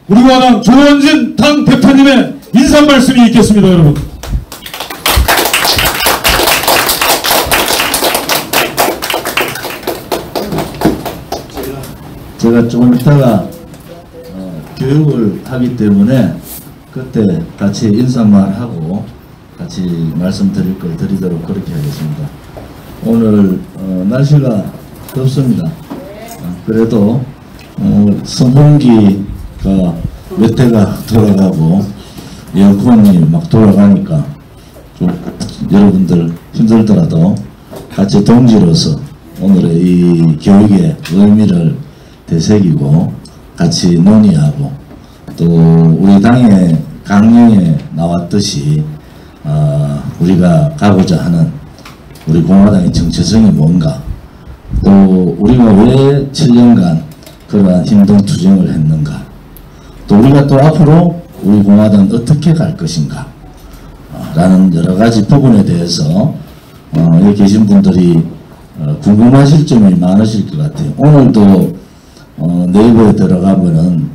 우리 공화당 조원진 당 대표님의 인사 말씀이 있겠습니다, 여러분. 제가 조금 이따가 교육을 하기 때문에 그때 같이 인사말하고 같이 말씀드릴 걸 드리도록 그렇게 하겠습니다. 오늘 날씨가 덥습니다. 그래도 선풍기가 몇 대가 돌아가고 에어컨이 막 돌아가니까 좀 여러분들 힘들더라도 같이 동지로서 오늘의 이 교육의 의미를 되새기고 같이 논의하고 또 우리 당의 강령에 나왔듯이 우리가 가고자 하는 우리 공화당의 정체성이 뭔가, 또 우리가 왜 7년간 그러한 힘든 투쟁을 했는가, 또 우리가 또 앞으로 우리 공화당은 어떻게 갈 것인가 라는 여러 가지 부분에 대해서 여기 계신 분들이 궁금하실 점이 많으실 것 같아요. 오늘도 네이버에 들어가면은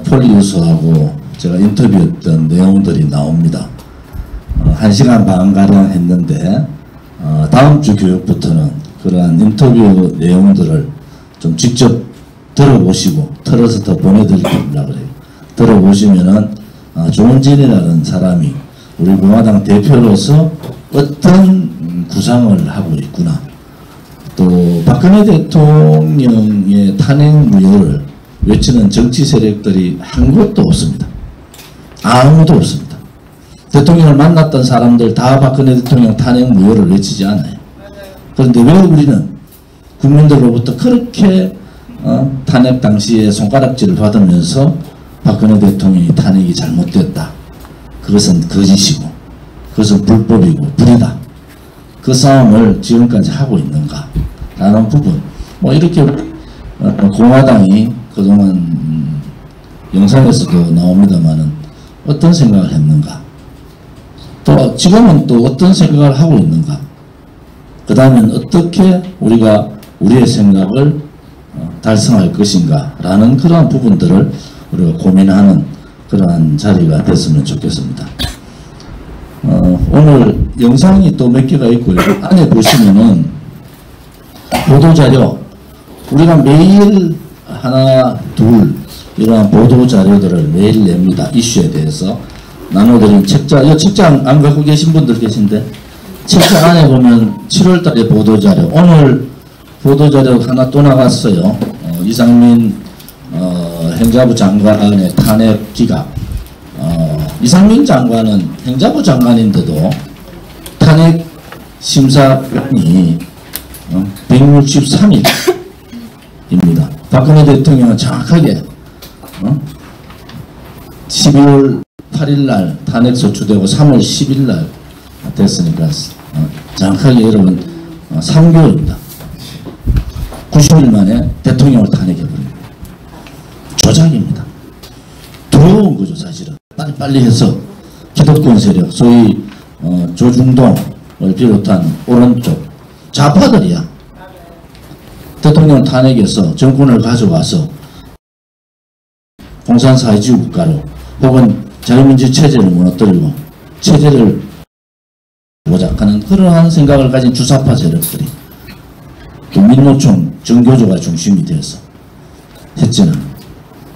폴리우스하고 제가 인터뷰했던 내용들이 나옵니다. 1시간 반가량 했는데 다음 주 교육부터는 그러한 인터뷰 내용들을 좀 직접 들어보시고 틀어서 더 보내드리려고 그래요. 들어보시면은 조원진이라는 사람이 우리 공화당 대표로서 어떤 구상을 하고 있구나, 또 박근혜 대통령의 탄핵 무효를 외치는 정치 세력들이 한 곳도 없습니다. 아무도 없습니다. 대통령을 만났던 사람들 다 박근혜 대통령 탄핵 무효를 외치지 않아요. 그런데 왜 우리는 국민들로부터 그렇게 탄핵 당시에 손가락질을 받으면서 박근혜 대통령이 탄핵이 잘못됐다, 그것은 거짓이고 그것은 불법이고 불이다, 그 싸움을 지금까지 하고 있는가 라는 부분, 이렇게 공화당이 그동안 영상에서도 나옵니다마는 어떤 생각을 했는가, 또 지금은 또 어떤 생각을 하고 있는가, 그 다음엔 어떻게 우리가 우리의 생각을 달성할 것인가 라는 그러한 부분들을 우리가 고민하는 그러한 자리가 됐으면 좋겠습니다. 오늘 영상이 또 몇 개가 있고요. 안에 보시면은 보도자료, 우리가 매일 하나 둘 이러한 보도자료들을 매일 냅니다. 이슈에 대해서 나눠드린 책자, 이 책장 안 갖고 계신 분들 계신데 책장 안에 보면 7월달에 보도자료, 오늘 보도자료 하나 또 나갔어요. 이상민 행자부 장관의 탄핵 기각. 이상민 장관은 행자부 장관인데도 탄핵 심사권이 163일입니다. 박근혜 대통령은 정확하게 12월 8일날 탄핵 소추되고 3월 10일날 됐으니까 정확하게 여러분 3개월입니다. 90일 만에 대통령을 탄핵해버립니다. 조작입니다. 두려운 거죠, 사실은. 빨리 해서 기득권 세력, 소위 조중동을 비롯한 오른쪽 좌파들이야. 대통령 탄핵해서 정권을 가져와서 공산사회주의 국가로 혹은 자유민주 체제를 무너뜨리고 체제를 모작하는 그러한 생각을 가진 주사파 세력들이 또 민노총 정교조가 중심이 되어서 했지는.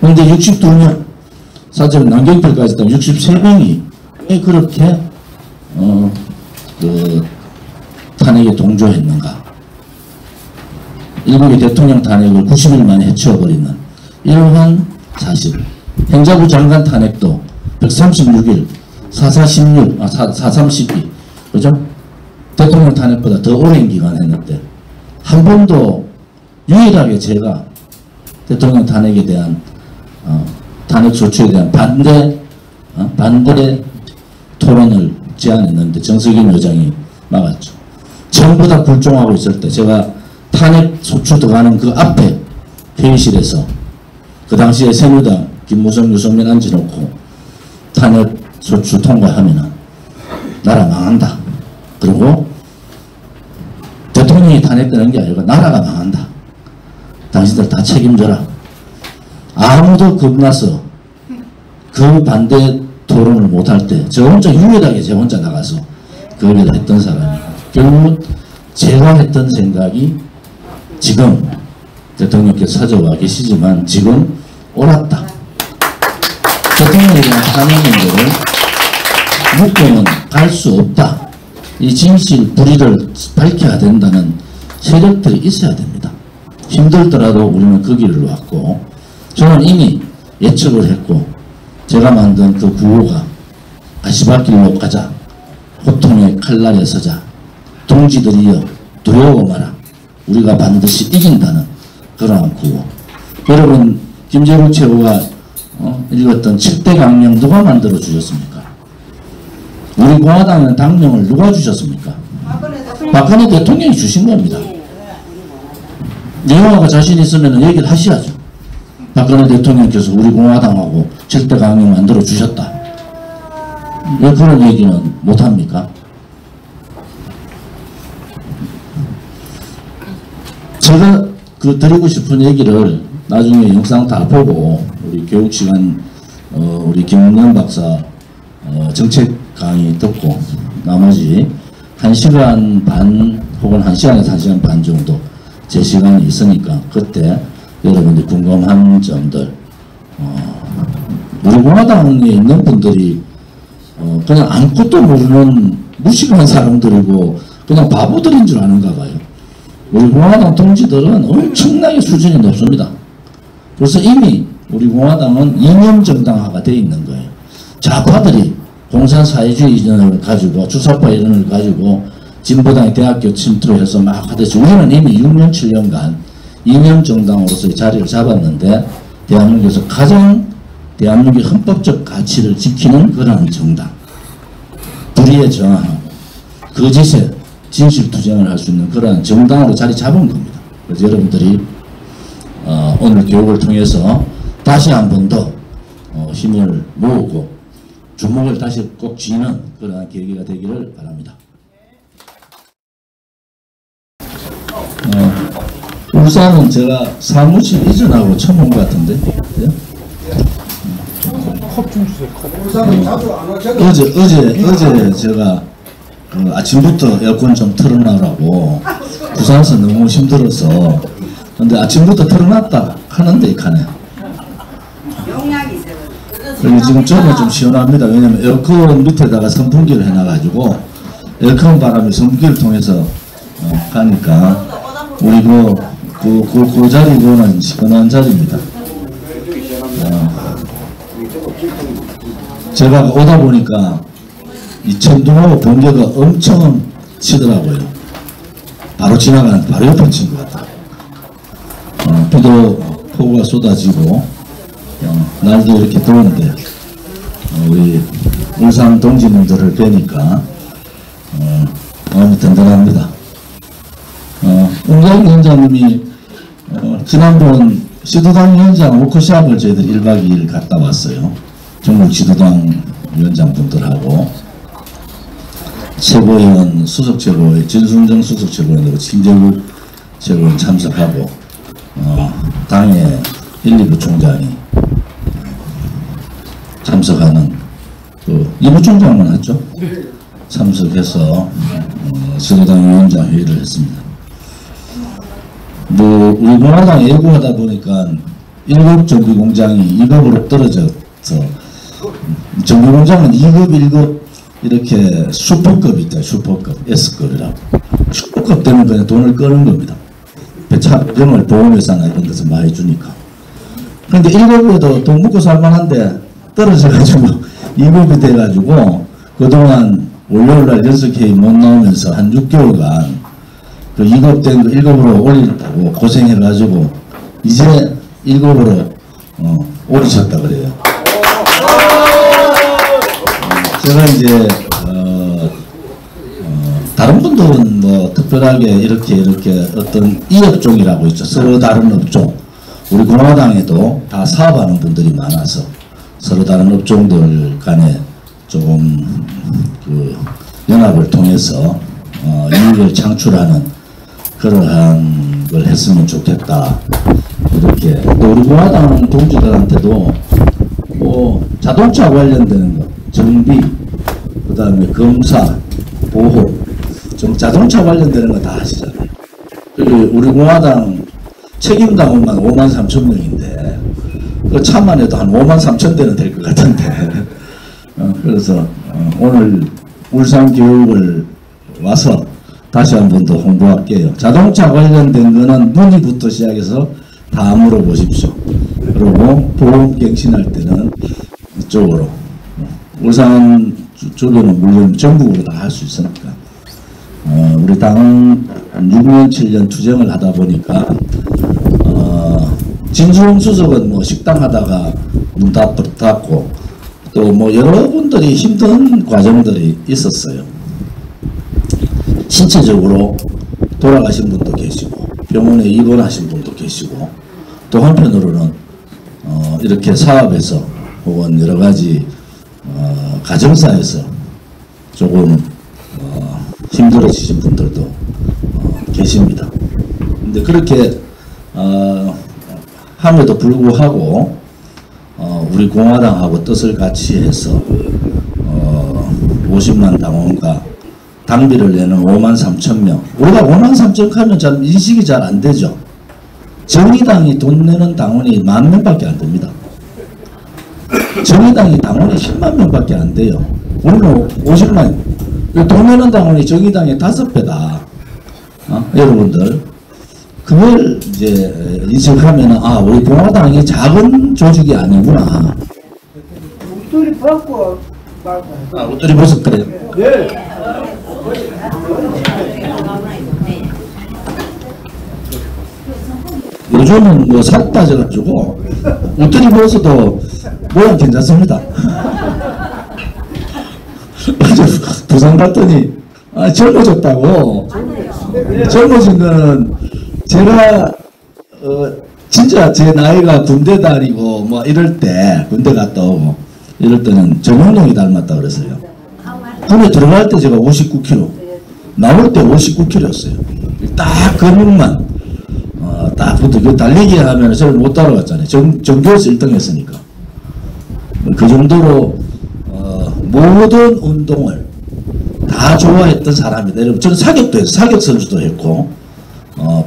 그런데 62명, 사실은 남경필까지 따면 63명이 왜 그렇게 탄핵에 동조했는가. 일국의 대통령 탄핵을 90일 만에 해치워버리는 이러한 사실. 행자부 장관 탄핵도 136일, 432, 그죠? 대통령 탄핵보다 더 오랜 기간 했는데, 한 번도 유일하게 제가 대통령 탄핵에 대한, 탄핵 조치에 대한 반대 토론을 제안했는데 정석윤 의장이 막았죠. 전부 다 굴종하고 있을 때 제가 탄핵 소추 들어가는 그 앞에 회의실에서 그 당시에 새누리당 김무성, 유승민 앉혀놓고 탄핵 소추 통과하면은 나라 망한다. 그리고 대통령이 탄핵되는 게 아니고 나라가 망한다. 당신들 다 책임져라. 아무도 겁나서 그 반대 토론을 못할 때 저 혼자 유일하게 제 혼자 나가서 그걸 했던 사람이고, 결국은 제가 했던 생각이 지금 대통령께서 찾아와 계시지만 지금 옳았다. 대통령에 대한 탄핵 문제를 묶고는 갈 수 없다. 이 진실 불의를 밝혀야 된다는 세력들이 있어야 됩니다. 힘들더라도 우리는 그 길을 왔고, 저는 이미 예측을 했고, 제가 만든 그 구호가 가시밭길로 가자, 호통의 칼날에 서자, 동지들이여 두려워 마라, 우리가 반드시 이긴다는 그러한 구호. 여러분, 김재국 최고가 읽었던 7대 강령 누가 만들어 주셨습니까? 우리 공화당은 당명을 누가 주셨습니까? 박근혜 대통령이 주신 겁니다. 내용하고 자신 있으면 얘기를 하셔야죠. 박근혜 대통령께서 우리 공화당하고 7대 강령 만들어 주셨다. 왜 그런 얘기는 못합니까? 제가 드리고 싶은 얘기를 나중에 영상 다 보고 우리 교육시간 우리 김은영 박사 정책 강의 듣고 나머지 1시간 반 혹은 1시간에서 1시간 반 정도 제 시간이 있으니까 그때 여러분들이 궁금한 점들 우리 공화당에 있는 분들이 그냥 아무것도 모르는 무식한 사람들이고 그냥 바보들인 줄 아는가 봐요. 우리 공화당 동지들은 엄청나게 수준이 높습니다. 그래서 이미 우리 공화당은 이념정당화가 되어 있는 거예요. 좌파들이 공산사회주의 이전을 가지고 주사파 이론을 가지고 진보당이 대학교 침투를 해서 막 하듯이 우리는 이미 6년 7년간 이념정당으로서의 자리를 잡았는데 대한민국에서 가장 대한민국의 헌법적 가치를 지키는 그러한 정당, 불의에 저항하고 거짓에 진실투쟁을 할 수 있는 그러한 정당으로 자리 잡은 겁니다. 그래서 여러분들이 오늘 교육을 통해서 다시 한 번 더 힘을 모으고 주목을 다시 꼭 쥐는 그러한 계기가 되기를 바랍니다. 울산은 제가 사무실 이전하고 처음 온 것 같은데. 어제 제가 아침부터 에어컨 좀 틀어놔라고 부산에서 너무 힘들어서 근데 아침부터 틀어놨다 하는데 이카네. 그리고 지금 저는 좀 시원합니다. 왜냐면 에어컨 밑에다가 선풍기를 해놔가지고 에어컨 바람이 선풍기를 통해서 가니까 우리 그 자리로는 시원한 자리입니다. 제가 오다 보니까 이 천둥하고 번개가 엄청 치더라고요. 바로 지나가는 바로 옆에 친 것 같다. 비도 폭우가 쏟아지고 날도 이렇게 더운데 우리 울산 동지분들을 뵈니까 마음이 든든합니다. 웅장 위원장님이 지난번 시도당 위원장 워크숍을 저희들 1박 2일 갔다 왔어요. 전국 지도당 위원장분들하고 최고위원, 수석최고위원, 진순정 수석최고위원으로 김재국 최고위원 참석하고 당의 1, 2부 총장이 참석하는 그 2부 총장만 했죠. 참석해서 지도당 위원장 회의를 했습니다. 우리 공화당 예고하다 보니까 1급 정비공장이 2급으로 떨어져서 정비공장은 2급, 1급 이렇게 슈퍼급 있다. 슈퍼급, S급이라고. 슈퍼급 되면 그냥 돈을 끄는 겁니다. 차병을 보험회사나 이런 데서 많이 주니까. 그런데 1급에도 돈 먹고 살만한데 떨어져가지고 2급이 돼가지고 그동안 월요일날 연석회의 못 나오면서 한 6개월간 그 2급 된 거 1급으로 올린다고 고생해가지고 이제 1급으로 올리셨다 그래요. 제가 이제 다른 분들은 뭐 특별하게 이렇게 어떤 이 업종이라고 있죠. 서로 다른 업종. 우리 공화당에도 다 사업하는 분들이 많아서 서로 다른 업종들 간에 조금 그 연합을 통해서 이익을 창출하는 그러한 걸 했으면 좋겠다. 이렇게 또 우리 공화당 동지들한테도 뭐 자동차 관련되는 거, 정비, 그 다음에 검사, 보호, 좀 자동차 관련되는 거 다 하시잖아요. 그리고 우리 공화당 책임당원만 53,000명인데 그 차만 해도 한 53,000대는 될 것 같은데 그래서 오늘 울산 교육을 와서 다시 한 번 더 홍보할게요. 자동차 관련된 거는 문의부터 시작해서 다 물어보십시오. 그리고 보험 갱신할 때는 이쪽으로 울산 쪽에는 물론 전국으로 다 할 수 있으니까 우리 당 6년 7년 투쟁을 하다 보니까 진수홍 수석은 뭐 식당 하다가 문 닫고 또 뭐 여러분들이 힘든 과정들이 있었어요. 신체적으로 돌아가신 분도 계시고 병원에 입원하신 분도 계시고 또 한편으로는 이렇게 사업에서 혹은 여러 가지 가정사에서 조금 힘들어지신 분들도 계십니다. 근데 그렇게 함에도 불구하고 우리 공화당하고 뜻을 같이 해서 50만 당원과 당비를 내는 53,000명. 우리가 53,000 하면 참 인식이 잘 안 되죠. 정의당이 돈 내는 당원이 10,000명밖에 안 됩니다. 정의당이 당원이 10만 명밖에 안 돼요. 우리는 50만. 돈 내는 당원이 정의당의 5배다. 여러분들. 그걸 이제 인식하면은, 우리 공화당이 작은 조직이 아니구나. 웃돌이 벗고 웃돌이 벗어 그래요. 네. 요즘은 뭐 살 빠져가지고 웃돌이 벗어도 모양 괜찮습니다. 부산 갔더니 젊어졌다고. 젊어진 거는 제가 진짜 제 나이가 군대 다니고 뭐 이럴 때 군대 갔다 오고 이럴 때는 정영록이 닮았다 그랬어요. 군에 들어갈 때 제가 59kg, 나올 때 59kg였어요. 딱 근육만 딱 붙어. 그 달리기 하면 저를 못 따라갔잖아요. 전교에서 1등 했으니까. 그 정도로 모든 운동을 다 좋아했던 사람이다. 여러분, 저는 사격도 했어요. 사격 선수도 했고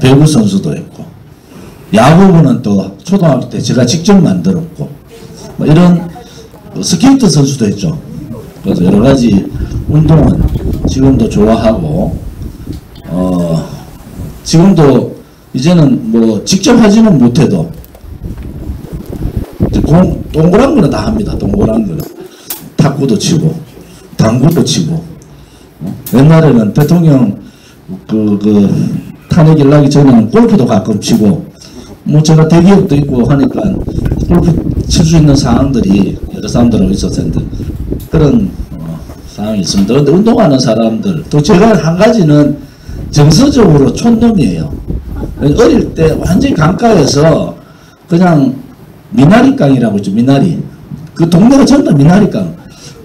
배구 선수도 했고 야구부는 또 초등학교 때 제가 직접 만들었고 뭐 이런 스케이트 선수도 했죠. 그래서 여러 가지 운동은 지금도 좋아하고 지금도 이제는 뭐 직접 하지는 못해도 동그란 거는 다 합니다. 동그란 거는 탁구도 치고 당구도 치고 옛날에는 대통령 탄핵이 나기 전에는 골프도 가끔 치고 뭐 제가 대기업도 있고 하니까 골프 칠 수 있는 상황들이 여러 사람들하고 있었는데 그런 상황이 있습니다. 그런데 운동하는 사람들 또 제가 한 가지는 정서적으로 촌놈이에요. 어릴 때 완전히 강가에서 그냥 미나리강이라고 있죠. 미나리. 그 동네가 전부 다 미나리강.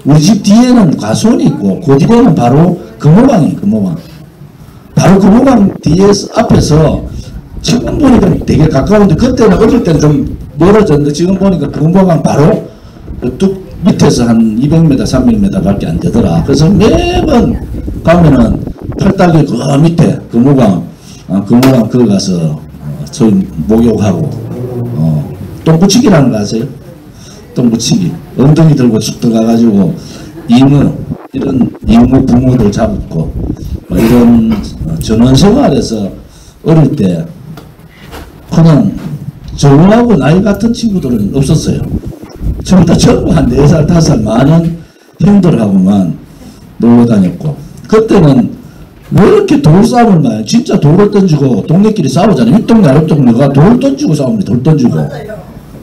우리 집 뒤에는 과수원이 있고 그 뒤에는 바로 금호강이 금호강. 바로 금호강 뒤에서 앞에서 지금 보니까 되게 가까운데 그때는 어릴 때는 좀 멀어졌는데 지금 보니까 금호강 바로 뚝 밑에서 한 200m 300m 밖에 안 되더라. 그래서 매번 가면은 팔딱이 그 밑에 금호강 그거 가서 저희 목욕하고 똥붙이기라는 거 아세요? 똥붙이기. 엉덩이 들고 쑥 들어가가지고 이런 잉어 붕어들 잡고 이런 전원 생활에서 어릴 때 그냥 저하고 나이 같은 친구들은 없었어요. 전부 다 한 4살 5살 많은 형들하고만 놀러 다녔고 그때는 왜 이렇게 돌싸움을 많이 해요? 진짜 돌을 던지고 동네끼리 싸우잖아요. 윗동네 아랫동네가 돌 던지고 싸웁니다. 돌 던지고.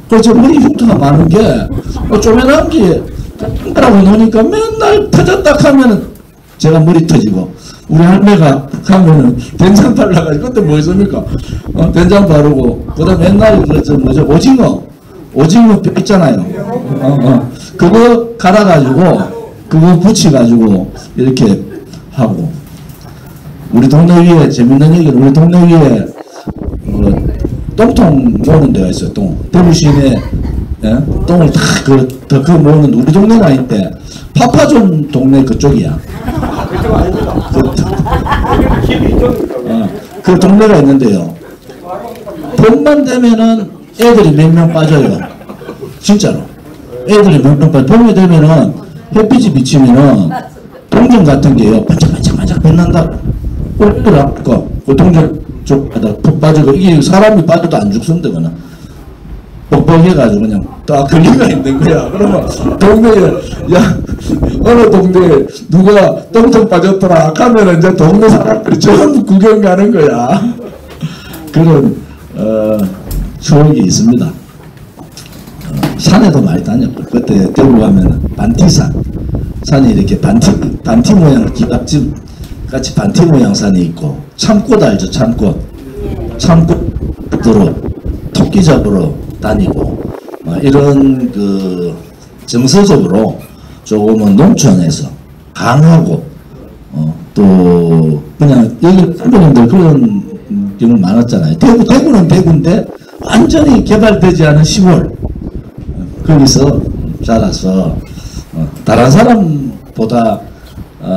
그래서 머리 흉터가 많은 게 쪼매난 게 동그라고 노니까 맨날 터졌다 하면은 제가 머리 터지고 우리 할매가 가면은 된장 발라가지고 그때 뭐 했습니까? 된장 바르고 그 다음에 옛날에 오징어 뼈 있잖아요. 그거 갈아가지고 그거 붙여가지고 이렇게 하고 우리 동네 위에 재밌는 얘기는 우리 동네 위에 똥통 모는 데가 있어요. 대구 시내 예? 똥을 그 모으는 우리 동네가 아닌데 파파존 동네 그쪽이야. 그 동네가 있는데요. 봄만 되면은 애들이 몇 명 빠져요. 진짜로. 애들이 몇 명 빠져. 봄이 되면은 햇빛이 비치면은 동전 같은 게요. 반짝반짝 빛난다. 꼴꼴하고 그 동전 쪽마다 푹 빠지고 이게 사람이 빠져도 안 죽습니다. 그냥 뻑뻑해가지고 그냥 딱 걸리가 있는 거야. 그러면 동네에 야 어느 동네에 누가 똥통 빠졌더라 하면 이제 동네 사람들이 전부 구경 가는 거야. 그런 추억이 있습니다. 산에도 많이 다녔고 그때 대구 가면 반티산 산이 이렇게 반티 모양 기갑집 같이 반티 모양 산이 있고 참꽃 알죠? 참꽃으로 토끼 잡으러 다니고 이런 그 정서적으로 조금은 농촌에서 강하고 또 그냥 여기 선배님들 그런 경우 많았잖아요. 대구는 대구인데 완전히 개발되지 않은 시골 거기서 자라서 다른 사람보다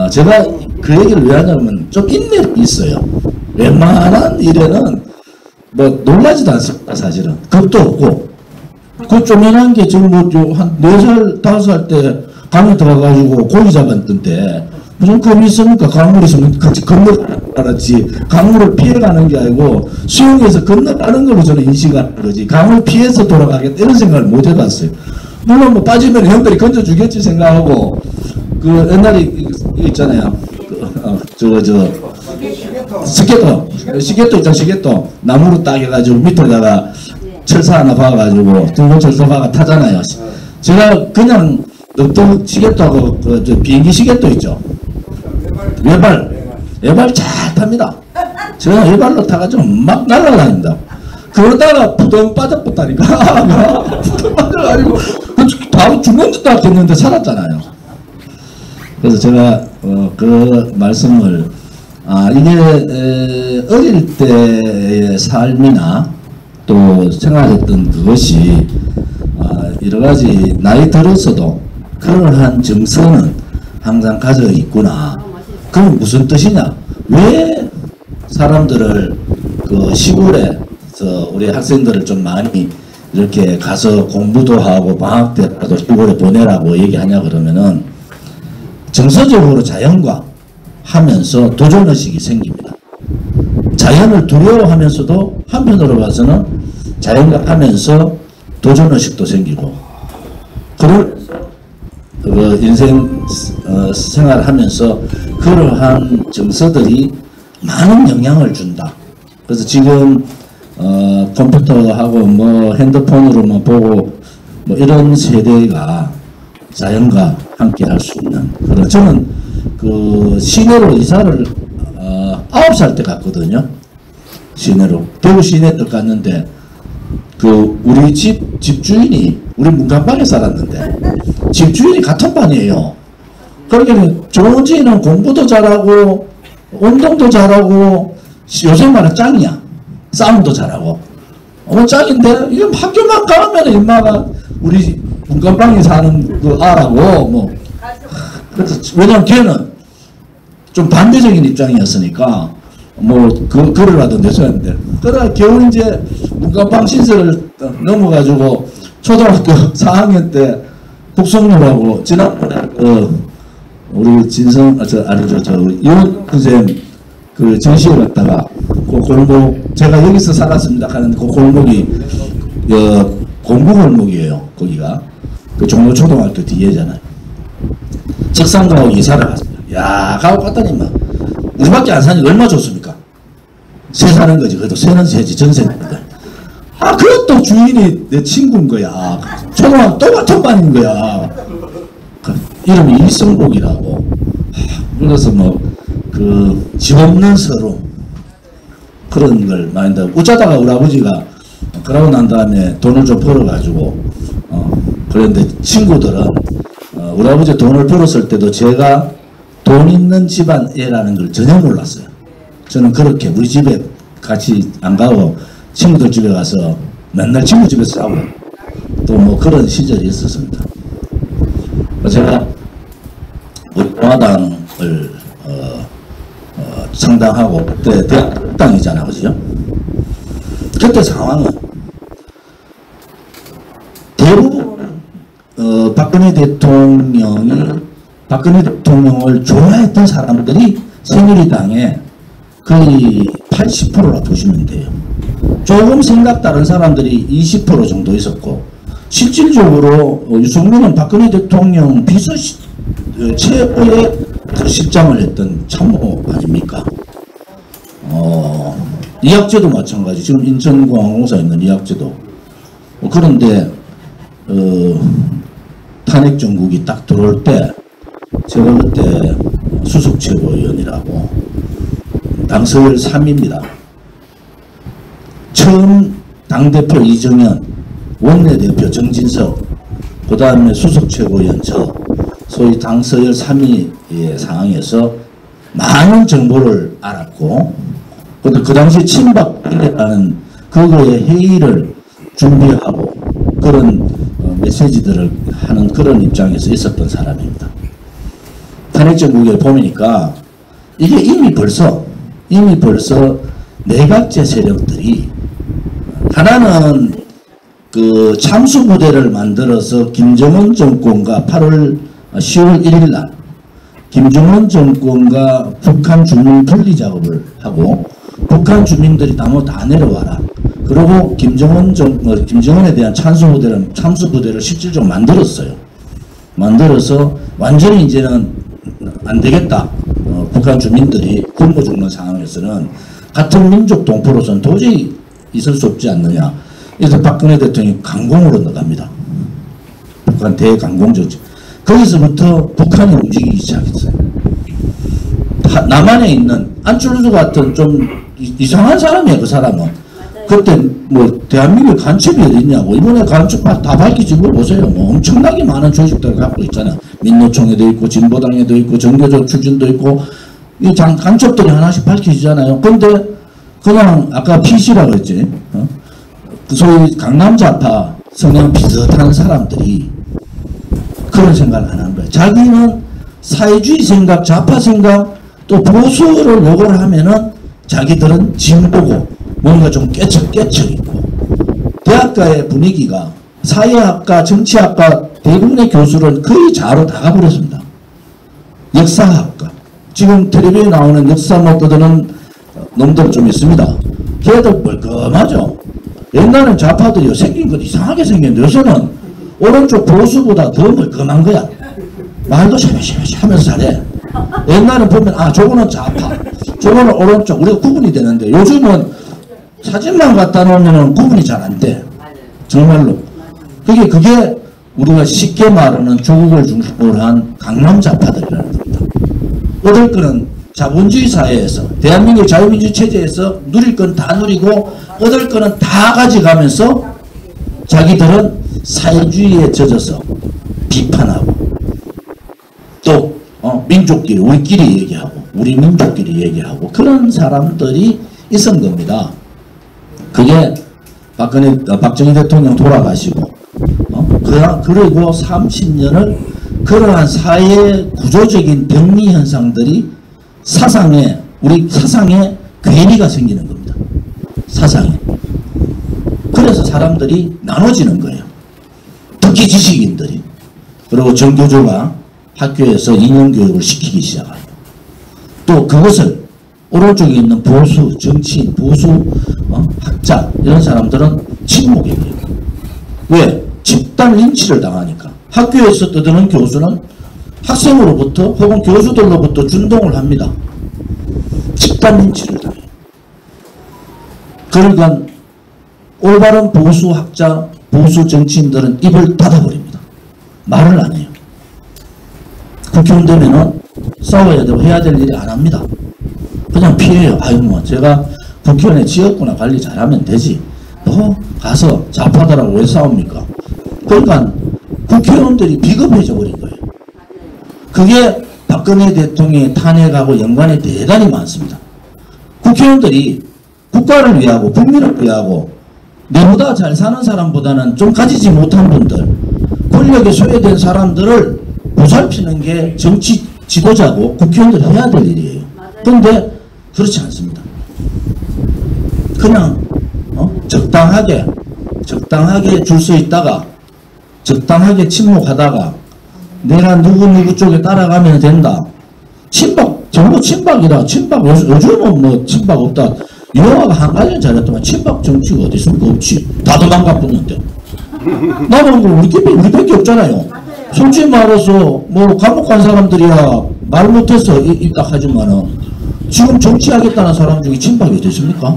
제가 그 얘기를 왜 하냐면 좀 인내가 있어요. 웬만한 일에는 뭐 놀라지도 않습니다. 사실은 겁도 없고 그 쪼매난 게 지금 뭐 한 4살 5살 때 강에 들어가가지고 고기 잡았던데 무슨 겁이 있습니까? 강물 있으면 같이 건너가지 강물을 피해가는 게 아니고 수영해서 건너가는 걸로 저는 인식하는 거지 강을 피해서 돌아가겠다 이런 생각을 못 해봤어요. 물론 뭐 빠지면 형들이 건져주겠지 생각하고 그 옛날에 있잖아요. 시계도 있잖아. 시계도 나무로 딱 해가지고 밑에다가 철사 하나 박아가지고 둥근 철사 박아 타잖아요. 제가 그냥 넉넉 시계도하고 저 비행기 시계도 있죠. 외발 잘 탑니다. 제가 외발로 타가지고 막 날아다닙니다. 그러다가 부덩 빠졌다니까. 부덩 빠져가지고 바로 죽는 듯 했는데 살았잖아요. 그래서 제가 그 말씀을 이게 어릴 때의 삶이나 또 생활했던 그것이 여러 가지 나이 들어서도 그러한 정서는 항상 가져 있구나. 그건 무슨 뜻이냐? 왜 사람들을 그 시골에서 우리 학생들을 좀 많이 이렇게 가서 공부도 하고 방학 때라도 시골에 보내라고 얘기하냐 그러면은 정서적으로 자연과 하면서 도전의식이 생깁니다. 자연을 두려워하면서도 한편으로 봐서는 자연과 하면서 도전의식도 생기고 그러면서 그 인생 생활을 하면서 그러한 정서들이 많은 영향을 준다. 그래서 지금 컴퓨터하고 뭐 핸드폰으로만 보고 뭐 이런 세대가 자연과 함께 할 수 있는 그런 저는 그 시내로 이사를 9살 때 갔거든요. 시내로 대구 시내 때 갔는데 그 우리 집주인이 우리 문간방에 살았는데 집주인이 같은 반이에요. 그러니까 조은지는 공부도 잘하고 운동도 잘하고 요새 말은 짱이야. 싸움도 잘하고 짱인데 이게 학교만 가면 인마가 우리 문간방에 사는 그 아라고 뭐 그래서 왜냐면 걔는 좀 반대적인 입장이었으니까 뭐 글을 하던데 썼는데 그러다 겨우 이제 문간방 신설을 넘어가지고 초등학교 4학년 때 북성로라고 지난번에 우리 진성 이원 선생님 그 전시회 갔다가 그 골목 제가 여기서 살았습니다 하는데 그 골목이 공부 골목이에요. 거기가 그 종로 초등학교 뒤에잖아요. 석상가하고 이사를 갔습니다. 야 가고 갔더니 막 우리밖에 안 사니까 얼마 좋습니까? 새 사는 거지. 그래도 새는 새지 전세입니다. 그것도 주인이 내 친구인 거야. 초등학교 똑같은 반인 거야. 이름이 이성복이라고. 그래서 뭐 그 집 없는 서로 그런 걸 많이 한다고. 어쩌다가 우리 아버지가 그러고 난 다음에 돈을 좀 벌어가지고 그런데 친구들은 우리 아버지 돈을 벌었을 때도 제가 돈 있는 집안 애라는 걸 전혀 몰랐어요. 저는 그렇게 우리 집에 같이 안 가고 친구들 집에 가서 맨날 친구 집에서 싸고 또 뭐 그런 시절이 있었습니다. 제가 우리 공화당을 창당하고 그때 대학당이잖아, 그죠? 그때 상황은 대부분 박근혜 대통령을 좋아했던 사람들이 새누리당에 거의 80%라 보시면 돼요. 조금 생각 다른 사람들이 20% 정도 있었고, 실질적으로 유승민은 박근혜 대통령 최고의 실장을 했던 참모 아닙니까? 이학재도 마찬가지. 지금 인천공항공사에 있는 이학재도. 그런데 탄핵 정국이 딱 들어올 때 제가 그때 수석 최고위원이라고 당서열 3위입니다. 처음 당대표 이정현, 원내대표 정진석, 그 다음에 수석 최고위원 저, 소위 당서열 3위의 상황에서 많은 정보를 알았고, 근데 그 당시 친박이라는 그거의 회의를 준비하고 그런 메시지들을 하는 그런 입장에서 있었던 사람입니다. 탄핵정국에 보니까 이게 이미 벌써 내각제 세력들이 하나는 그 참수부대를 만들어서 김정은 정권과 10월 1일 날 김정은 정권과 북한 주민 분리 작업을 하고 북한 주민들이 다 내려와라. 그리고 김정은에 대한 참수부대를 실질적으로 만들었어요. 만들어서 완전히 이제는 안 되겠다. 북한 주민들이 굶어 죽는 상황에서는 같은 민족 동포로서는 도저히 있을 수 없지 않느냐. 그래서 박근혜 대통령이 강공으로 나갑니다. 북한 대강공조직. 거기서부터 북한이 움직이기 시작했어요. 남한에 있는 안철수 같은 좀 이상한 사람이에요. 그 사람은. 그때 뭐 대한민국에 간첩이 어디 있냐고. 이번에 간첩 다 밝히지 보세요. 뭐 엄청나게 많은 조직들을 갖고 있잖아요. 민노총에도 있고 진보당에도 있고 정교조 출신도 있고 이 간첩들이 하나씩 밝혀지잖아요. 근데 그냥 아까 PC라고 했지. 소위 강남좌파 성향 비슷한 사람들이 그런 생각을 안 하는 거예요. 자기는 사회주의 생각, 좌파 생각, 또 보수를 요구를 하면은 자기들은 진보고 뭔가 좀 깨쳐있고, 대학가의 분위기가 사회학과, 정치학과 대부분의 교수를 거의 좌로 다 가버렸습니다. 역사학과. 지금 텔레비에 나오는 역사 못 떠드는 놈들 좀 있습니다. 걔들 멀끔하죠. 옛날엔 좌파들이 생긴 건 이상하게 생겼는데 요새는 오른쪽 보수보다 더 멀끔한 거야. 말도 샤샤샤 하면서 잘해. 옛날엔 보면 저거는 좌파, 저거는 오른쪽, 우리가 구분이 되는데 요즘은 사진만 갖다 놓으면 구분이 잘 안 돼. 정말로. 그게 우리가 쉽게 말하는 조국을 중심으로 한 강남 좌파들이라는 겁니다. 얻을 거는 자본주의 사회에서, 대한민국 자유민주 체제에서 누릴 건 다 누리고 얻을 거는 다 가져가면서 자기들은 사회주의에 젖어서 비판하고 또 민족끼리 우리끼리 얘기하고 우리 민족끼리 얘기하고 그런 사람들이 있은 겁니다. 그게 박정희 대통령 돌아가시고 그리고 30년을 그러한 사회의 구조적인 병리 현상들이 우리 사상에 괴리가 생기는 겁니다. 사상에. 그래서 사람들이 나눠지는 거예요. 특히 지식인들이. 그리고 정교조가 학교에서 인용교육을 시키기 시작하고 또 그것을 오른쪽에 있는 보수 정치인, 보수 학자 이런 사람들은 침묵해요. 왜? 집단 린치를 당하니까. 학교에서 떠드는 교수는 학생으로부터 혹은 교수들로부터 준동을 합니다. 집단 린치를 당해요. 그러니까 올바른 보수 학자, 보수 정치인들은 입을 닫아버립니다. 말을 안 해요. 국회의원 되면은 싸워야 되고 해야 될 일이 안 합니다. 그냥 피해요. 제가 국회의원에 지역구나 관리 잘하면 되지. 너 가서 좌파들하고 왜 싸웁니까? 그러니까 국회의원들이 비겁해져 버린 거예요. 그게 박근혜 대통령의 탄핵하고 연관이 대단히 많습니다. 국회의원들이 국가를 위하고 국민을 위하고 내보다 잘 사는 사람보다는 좀 가지지 못한 분들, 권력에 소외된 사람들을 보살피는 게 정치 지도자고 국회의원들이 해야 될 일이에요. 그런데 그렇지 않습니다. 그냥 적당하게 줄 서 있다가 적당하게 침묵하다가 내가 누구 쪽에 따라가면 된다. 친박, 전부 친박이다. 친박, 요즘은 뭐 친박 없다. 유영아가 한 가지는 잘했더만 친박 정치가 어디 있습니까? 없지. 다 도망가 붙는데. 나는 뭐 우리밖에 없잖아요. 솔직히 말해서 뭐 감옥 간 사람들이야 말 못해서 입딱 하지만은 지금 정치하겠다는 사람 중에 친박이 어디 있습니까?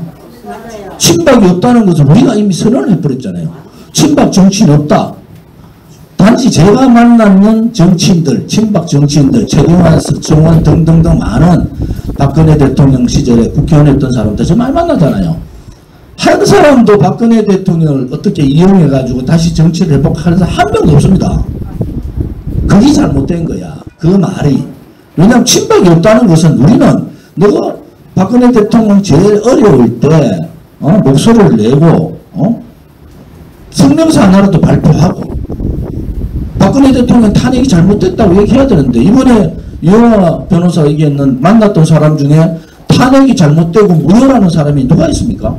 친박이 없다는 것을 우리가 이미 선언을 해버렸잖아요. 친박 정치는 없다. 단지 제가 만나는 정치인들, 친박 정치인들, 최경환, 서청원 등등등 많은 박근혜 대통령 시절에 국회의원 했던 사람들 저 많이 만나잖아요. 한 사람도 박근혜 대통령을 어떻게 이용해가지고 다시 정치를 회복하는 사람 한 명도 없습니다. 그게 잘못된 거야. 그 말이. 왜냐하면 친박이 없다는 것은 우리는 너가 박근혜 대통령 제일 어려울 때 목소리를 내고 성명서 하나라도 발표하고 박근혜 대통령 탄핵이 잘못됐다고 얘기해야 되는데 이번에 이영하 변호사 얘기했는 만났던 사람 중에 탄핵이 잘못되고 무효라는 사람이 누가 있습니까?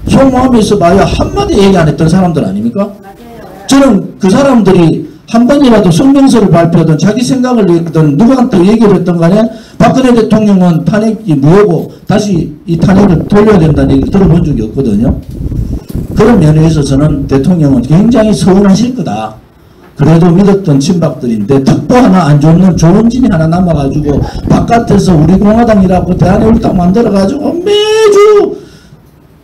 속마음에 있어봐야 한마디 얘기 안 했던 사람들 아닙니까? 저는 그 사람들이 한 번이라도 성명서를 발표하든 자기 생각을 얘기하든 누구한테 얘기를 했던 간에 박근혜 대통령은 탄핵이 무효고 다시 이 탄핵을 돌려야 된다는 얘기를 들어본 적이 없거든요. 그런 면에 있어서는 대통령은 굉장히 서운하실 거다. 그래도 믿었던 친박들인데 특보 하나 안 줬는 좋은 짐이 하나 남아가지고 바깥에서 우리 공화당이라고 대한애국당 만들어가지고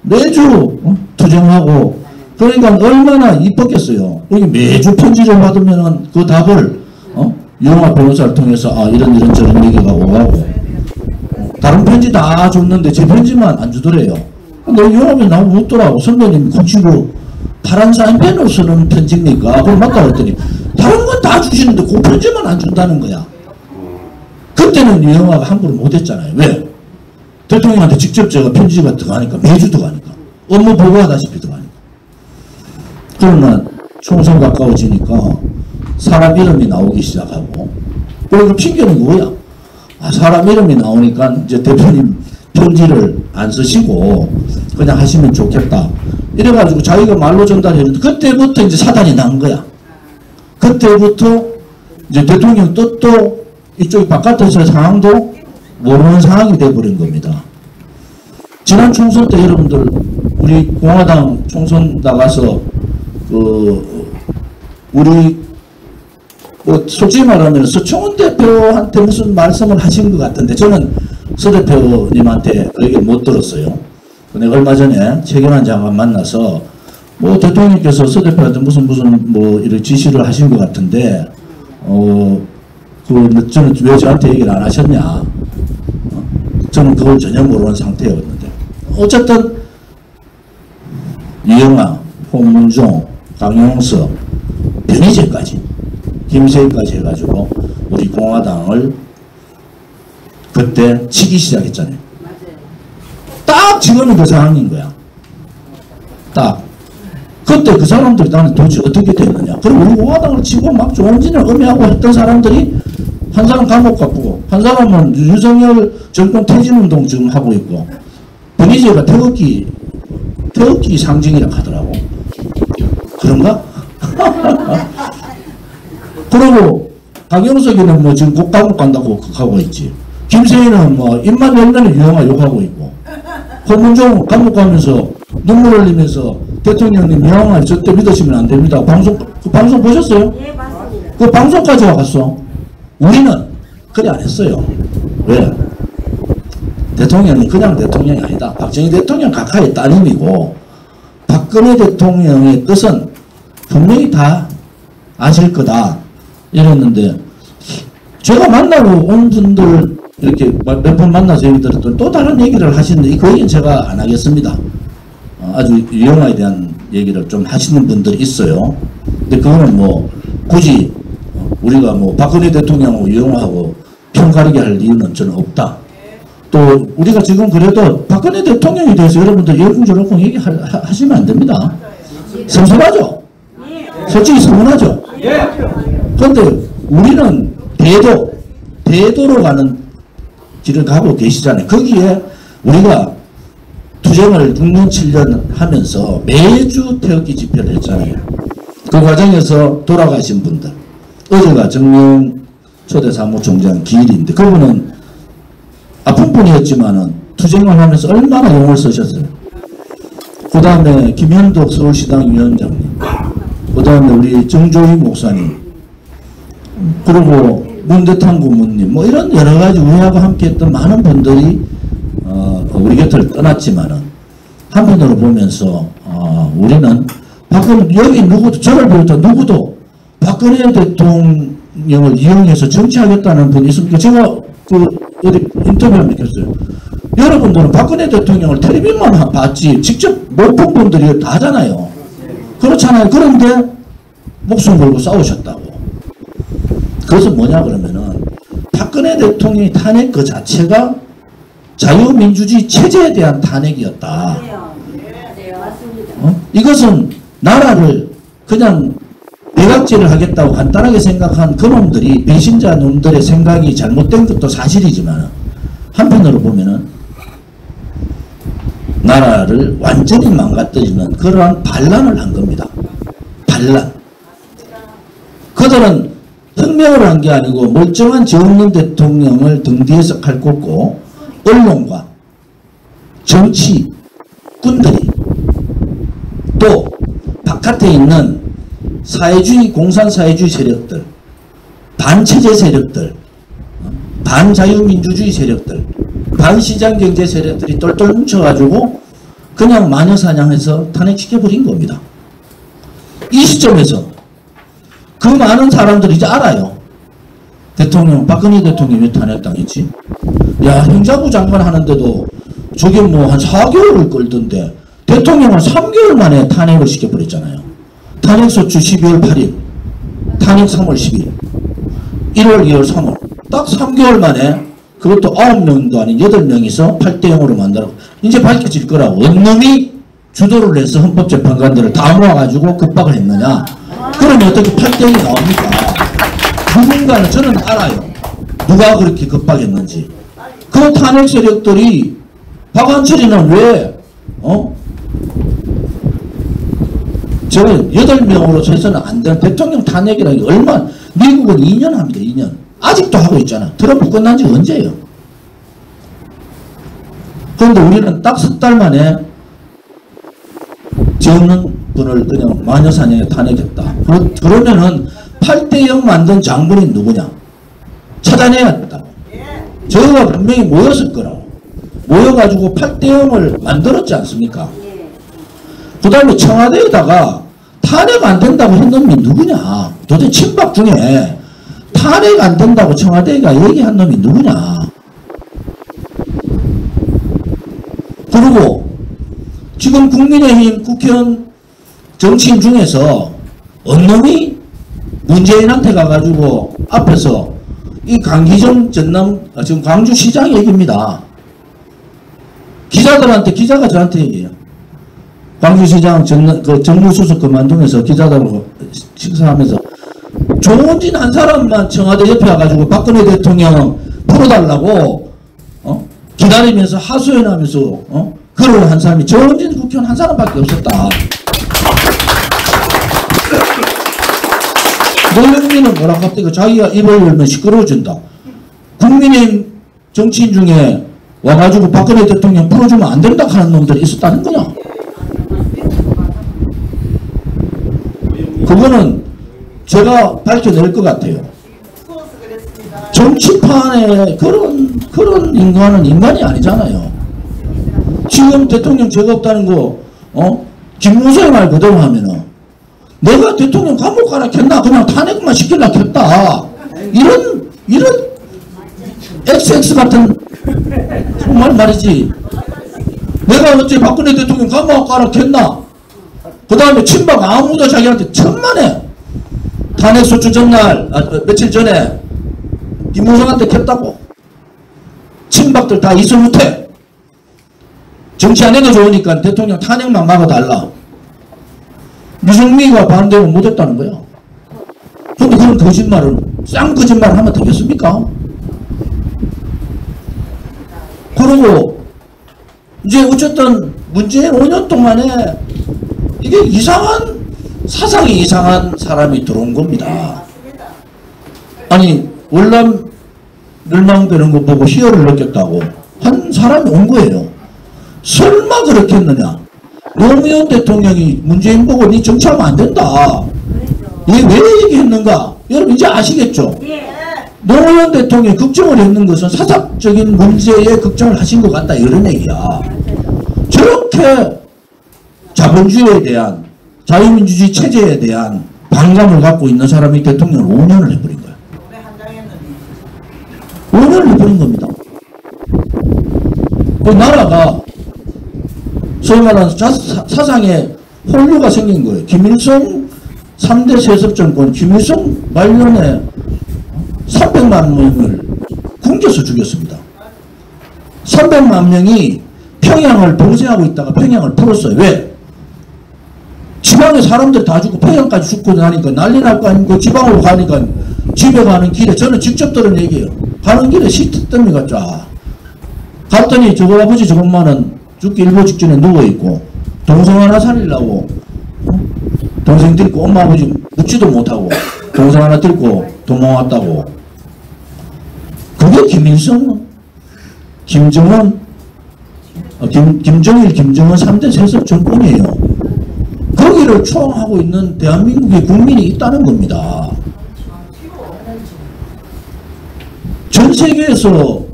매주 투쟁하고 그러니까 얼마나 이뻤겠어요. 여기 매주 편지를 받으면은 그 답을 이영하 변호사를 통해서 이런 저런 얘기가 오가고 다른 편지 다 줬는데 제 편지만 안 주더래요. 너 이영하면 나하고 묻더라고. 선배님 고치고 파란 사인펜을 쓰는 편지입니까? 그럼 맞다고 했더니 다른 건 다 주시는데 그 편지만 안 준다는 거야. 그때는 이영하가 함부로 못했잖아요. 왜? 대통령한테 직접 제가 편지가 들어가니까 매주 들어가니까 업무 보고하다시피 들어가니까. 그러면 총선 가까워지니까 사람 이름이 나오기 시작하고 그 핑계는 뭐야? 사람 이름이 나오니까 이제 대표님 편지를 안 쓰시고 그냥 하시면 좋겠다. 이래가지고 자기가 말로 전달했는데 그때부터 이제 사단이 난 거야. 그때부터 이제 대통령 뜻도 이쪽 바깥에서의 상황도 모르는 상황이 돼버린 겁니다. 지난 총선 때 여러분들 우리 공화당 총선 나가서 우리 솔직히 말하면 서청원 대표한테 무슨 말씀을 하신 것 같은데 저는 서 대표님한테 그 얘기를 못 들었어요. 근데 얼마 전에 최경환 장관 만나서 대통령께서 서 대표한테 무슨 이런 지시를 하신 것 같은데 저는 왜 저한테 얘기를 안 하셨냐? 저는 그걸 전혀 모르는 상태였는데 어쨌든 이영하, 홍문종, 강용석, 변희재까지 김세희까지 해가지고 우리 공화당을 그때 치기 시작했잖아요. 딱 지금은 그 상황인 거야. 딱 그때 그 사람들이 나는 도대체 어떻게 됐느냐. 그리고 우리 공화당을 치고 막 좋은 짓을 음해하고 했던 사람들이 한 사람 감옥 가고 한 사람은 윤석열 정권 퇴진운동 지금 하고 있고 변희재가 태극기 상징이라고 하더라고. 그런가? 그리고 강영석이는 뭐 지금 곧 감옥 간다고 하고 있지. 김세희는 뭐 입만 열면 유영하 욕하고 있고 홍문종 감옥 가면서 눈물 흘리면서 대통령님 유영하 절대 믿으시면 안 됩니다. 그 방송 보셨어요? 예, 맞습니다. 그 방송까지 와갔어. 우리는 그래 안 했어요. 왜? 대통령이 그냥 대통령이 아니다. 박정희 대통령 각하의 따님이고 박근혜 대통령의 뜻은 분명히 다 아실 거다 이랬는데 제가 만나고 온 분들 이렇게 몇 번 만나서 얘기 들었더니 또 다른 얘기를 하시는데 그 얘기는 제가 안 하겠습니다. 아주 유영하에 대한 얘기를 좀 하시는 분들이 있어요. 근데 그거는 뭐 굳이 우리가 뭐 박근혜 대통령하고 유영하고 편 가르게 할 이유는 저는 없다. 또 우리가 지금 그래도 박근혜 대통령에 대해서 여러분들 열풍저럭풍 얘기하시면 안 됩니다. 섭섭하죠? 솔직히 서운하죠? 그런데 우리는 대도로 가는 길을 가고 계시잖아요. 거기에 우리가 투쟁을 6년 7년 하면서 매주 태극기 집회를 했잖아요. 그 과정에서 돌아가신 분들, 어제가 정명 초대 사무총장 기일인데 그분은 아픈 분이었지만은 투쟁을 하면서 얼마나 용을 쓰셨어요. 그 다음에 김현덕 서울시당 위원장님, 그 다음에 우리 정조희 목사님, 그리고 문대탕 고문님, 뭐 이런 여러 가지 우리하고 함께 했던 많은 분들이 우리 곁을 떠났지만은 한편으로 보면서 우리는 여기 누구도 저를 비롯한 누구도 박근혜 대통령을 이용해서 정치하겠다는 분이 있습니까? 제가 어디 인터뷰 한번 했어요. 여러분들은 박근혜 대통령을 텔레비전만 봤지 직접 못 본 분들이 다 하잖아요. 그렇잖아요. 그런데 목숨 걸고 싸우셨다고. 그것은 뭐냐 그러면은 박근혜 대통령의 탄핵 그 자체가 자유민주주의 체제에 대한 탄핵이었다. 이것은 나라를 그냥 대각제를 하겠다고 간단하게 생각한 그놈들이 배신자 놈들의 생각이 잘못된 것도 사실이지만 한편으로 보면은 나라를 완전히 망가뜨리는 그러한 반란을 한 겁니다. 반란. 그들은 혁명을 한 게 아니고 멀쩡한 죄 없는 대통령을 등 뒤에서 칼 꽂고 언론과 정치, 군들이 또 바깥에 있는 사회주의, 공산사회주의 세력들, 반체제 세력들, 반자유민주주의 세력들, 반시장경제 세력들이 똘똘 뭉쳐가지고 그냥 마녀사냥해서 탄핵시켜버린 겁니다. 이 시점에서 그 많은 사람들이 이제 알아요. 박근혜 대통령이 왜 탄핵당했지? 야, 행자부 장관 하는데도 저게 뭐 한 4개월을 끌던데 대통령은 3개월 만에 탄핵을 시켜버렸잖아요. 탄핵소추 12월 8일, 탄핵 3월 10일, 1월, 2월, 3월 딱 3개월 만에 그것도 9명도 아닌 8명이서 8대0으로 만들어 이제 밝혀질 거라고. 원놈이 주도를 해서 헌법재판관들을 다 모아가지고 급박을 했느냐. 그러면 어떻게 8대0이 나옵니까? 누군가는 저는 알아요. 누가 그렇게 급박했는지. 그 탄핵 세력들이 박원철이는 왜 저는 8명으로 해서는 안 되는 대통령 탄핵이라는 게 얼마 미국은 2년 합니다. 2년. 아직도 하고 있잖아. 트럼프 끝난 지 언제예요? 그런데 우리는 딱 석 달 만에 죄 없는 분을 그냥 마녀사냥에 탄핵했다. 그러면은 8대0 만든 장본이 누구냐? 찾아내야 된다고. 저희가 분명히 모였을 거라고. 모여가지고 8대0을 만들었지 않습니까? 그 다음에 청와대에다가 탄핵 안 된다고 한 놈이 누구냐? 도대체 친박 중에 탄핵 안 된다고 청와대가 얘기한 놈이 누구냐? 그리고 지금 국민의힘 국회의원 정치인 중에서 어느 놈이 문재인한테 가가지고 앞에서 이 강기정 지금 광주시장 얘기입니다. 기자들한테 기자가 저한테 얘기해요. 광주시장 정무수석 그만두면서 기자들하고 식사하면서 조원진 한 사람만 청와대 옆에 와가지고 박근혜 대통령 풀어달라고 기다리면서 하소연하면서 그걸 한 사람이 조원진 국회의원 한 사람밖에 없었다. 노영민은 뭐라 갑자기 자기가 입을 열면 시끄러워진다. 국민의힘 정치인 중에 와가지고 박근혜 대통령 풀어주면 안 된다 하는 놈들이 있었다는 거냐? 그거는 제가 밝혀낼 것 같아요. 정치판에 그런 인간은 인간이 아니잖아요. 지금 대통령 죄가 없다는 거, 김무성의 말 그대로 하면은 내가 대통령 감옥 가라 켰나? 그냥 탄핵만 시키려 켰다. 이런 XX 같은 정말 말이지. 내가 어째 박근혜 대통령 감옥 가라 켰나? 그 다음에 친박 아무도 자기한테 천만에 탄핵소추 전날 며칠 전에 김무성한테 켰다고. 친박들 다 있어 못해. 정치 안 해도 좋으니까 대통령 탄핵만 막아달라. 유승민이가 반대하면 못했다는 거야. 그런데 그런 거짓말을, 쌍 거짓말을 하면 되겠습니까? 그리고 이제 어쨌든 문재인 5년 동안에 이게 이상한, 사상이 이상한 사람이 들어온 겁니다. 아니 월남 멸망되는 거 보고 희열을 느꼈다고 한 사람이 온 거예요. 설마 그렇게 했느냐. 노무현 대통령이 문재인 보고 니 정치하면 안 된다. 이게 왜 얘기했는가? 여러분 이제 아시겠죠? 노무현 대통령이 걱정을 했는 것은 사사적인 문제에 걱정을 하신 것 같다 이런 얘기야. 저렇게 자본주의에 대한, 자유민주주의 체제에 대한 반감을 갖고 있는 사람이 대통령을 5년을 해버린 거야. 5년을 해버린 겁니다. 그 나라가 소위 말하는 사상에 홀류가 생긴 거예요. 김일성 3대 세습정권, 김일성 말년에 300만 명을 굶겨서 죽였습니다. 300만 명이 평양을 봉쇄하고 있다가 평양을 풀었어요. 왜? 지방에 사람들 다 죽고 평양까지 죽고 나니까 난리 날 거 아니고 지방으로 가니까 집에 가는 길에, 저는 직접 들은 얘기예요. 가는 길에 시트 뜸이가 쫙. 갔더니 저거 아버지 저것만은 죽기 일보 직전에 누워있고 동생 하나 살리려고 동생 들고 엄마 아버지 묻지도 못하고 동생 하나 들고 도망왔다고. 그게 김일성, 김정은, 김정일, 김정은 3대 세습 정권이에요. 거기를 초항하고 있는 대한민국의 국민이 있다는 겁니다. 전 세계에서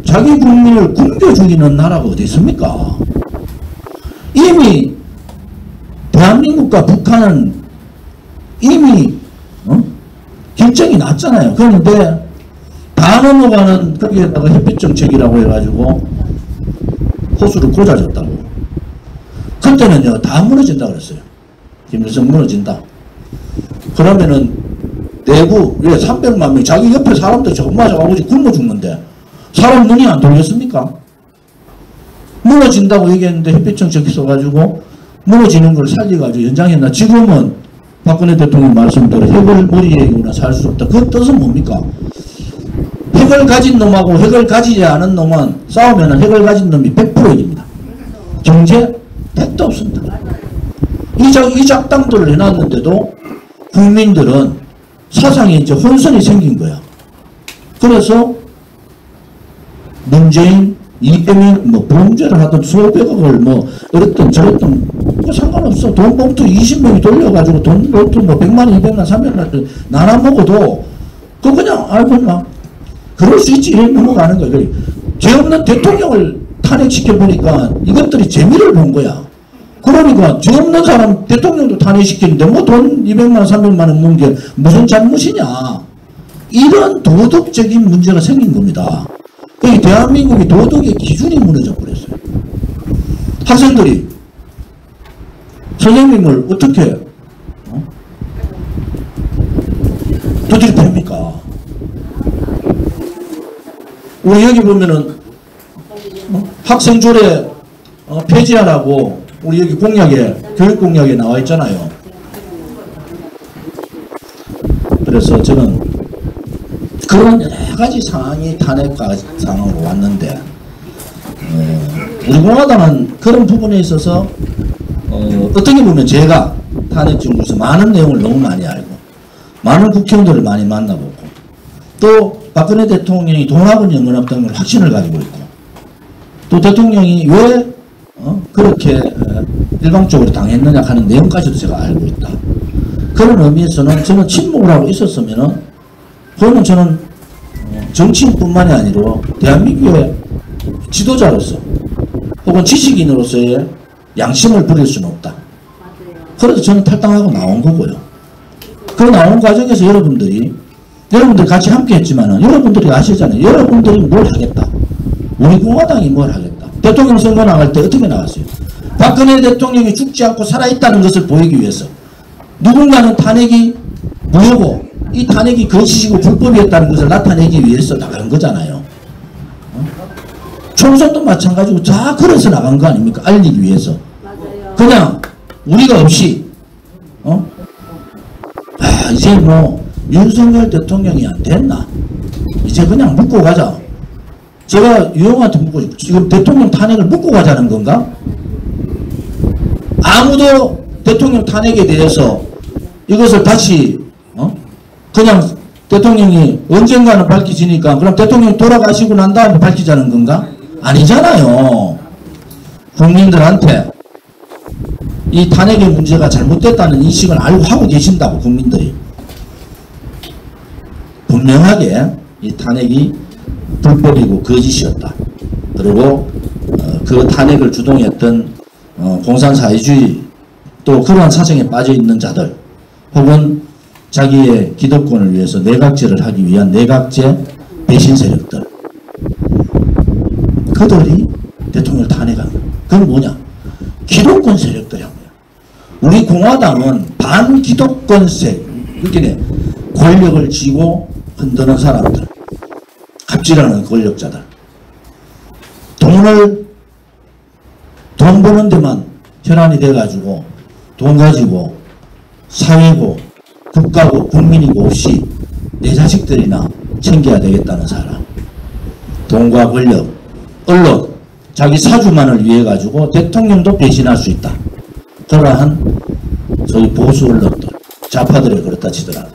자기 국민을 굶겨 죽이는 나라가 어디 있습니까? 이미 대한민국과 북한은 이미 결정이 났잖아요. 그런데 다 넘어가는 거기에다가 햇빛정책이라고 해가지고 호수를 꽂아줬다고. 그때는요 다 무너진다 그랬어요. 김일성 무너진다. 그러면은 내부 왜 300만 명 자기 옆에 사람들 저거 맞아가고 굶어 죽는데 사람 눈이 안 돌겠습니까? 무너진다고 얘기했는데 햇빛정책 써가지고 무너지는 걸 살려가지고 연장했나. 지금은 박근혜 대통령 말씀대로 핵을 머리에 이구나 살 수 없다. 그 뜻은 뭡니까? 핵을 가진 놈하고 핵을 가지지 않은 놈은 싸우면 핵을 가진 놈이 100% 이깁니다. 경제 100도 없습니다. 이 작당들을 해놨는데도 국민들은 사상에 이제 혼선이 생긴 거야. 그래서 문재인, 이재명, 범죄를 하든 수백억을 이랬든 저랬든 상관없어. 돈 봉투 20명이 돌려가지고 돈 봉투 100만, 200만, 300만 나눠 먹어도 그거 그냥 알고 막 그럴 수 있지 이래 넘어가는 거야. 죄 없는 대통령을 탄핵시켜보니까 이것들이 재미를 본 거야. 그러니까 죄 없는 사람 대통령도 탄핵시키는데 돈 200만, 300만 원 먹는 게 무슨 잘못이냐. 이런 도덕적인 문제가 생긴 겁니다. 대한민국이 도덕의 기준이 무너져 버렸어요. 학생들이 선생님을 어떻게 두드려 팹니까? 우리 여기 보면은 학생 조례 폐지하라고 우리 여기 공약에, 교육 공약에 나와 있잖아요. 그래서 저는 그런 여러 가지 상황이 탄핵 상황으로 왔는데 우리 공화당은 그런 부분에 있어서 어떻게 보면 제가 탄핵 정부에서 많은 내용을 너무 많이 알고 많은 국회의원들을 많이 만나보고 또 박근혜 대통령이 돈하고 연관없다는 걸 확신을 가지고 있고 또 대통령이 왜 그렇게 일방적으로 당했느냐 하는 내용까지도 제가 알고 있다. 그런 의미에서는 저는 침묵을 하고 있었으면은 그러면 저는 정치인뿐만이 아니라 대한민국의 지도자로서 혹은 지식인으로서의 양심을 부릴 수는 없다. 그래서 저는 탈당하고 나온 거고요. 그 나온 과정에서 여러분들이 같이 함께 했지만은 여러분들이 아시잖아요. 여러분들이 뭘 하겠다. 우리 공화당이 뭘 하겠다. 대통령 선거 나갈 때 어떻게 나갔어요? 박근혜 대통령이 죽지 않고 살아있다는 것을 보이기 위해서 누군가는 탄핵이 무효고 이 탄핵이 거짓이고 불법이었다는 것을 나타내기 위해서 나간 거잖아요. 총선도 마찬가지고 다 걸어서 나간 거 아닙니까? 알리기 위해서. 맞아요. 그냥 우리가 없이 이제 뭐 윤석열 대통령이 안 됐나? 이제 그냥 묻고 가자. 제가 유영한테 묻고 싶어요. 지금 대통령 탄핵을 묻고 가자는 건가? 아무도 대통령 탄핵에 대해서 이것을 다시 그냥 대통령이 언젠가는 밝혀지니까 그럼 대통령이 돌아가시고 난 다음에 밝히자는 건가? 아니잖아요. 국민들한테 이 탄핵의 문제가 잘못됐다는 인식을 알고 하고 계신다고 국민들이. 분명하게 이 탄핵이 불법이고 거짓이었다. 그리고 그 탄핵을 주동했던 공산사회주의 또 그러한 사정에 빠져있는 자들 혹은 자기의 기득권을 위해서 내각제를 하기 위한 내각제 배신 세력들 그들이 대통령을 탄핵한 거야. 그건 뭐냐? 기득권 세력들이야. 우리 공화당은 반기득권 세력 그러니까 권력을 쥐고 흔드는 사람들 갑질하는 권력자들 돈 버는 데만 혈안이 돼가지고 돈 가지고 사회고 국가고 국민이고 없이 내 자식들이나 챙겨야 되겠다는 사람 돈과 권력 언론 자기 사주만을 위해 가지고 대통령도 배신할 수 있다. 그러한 저희 보수 언론들 좌파들이 그렇다 치더라도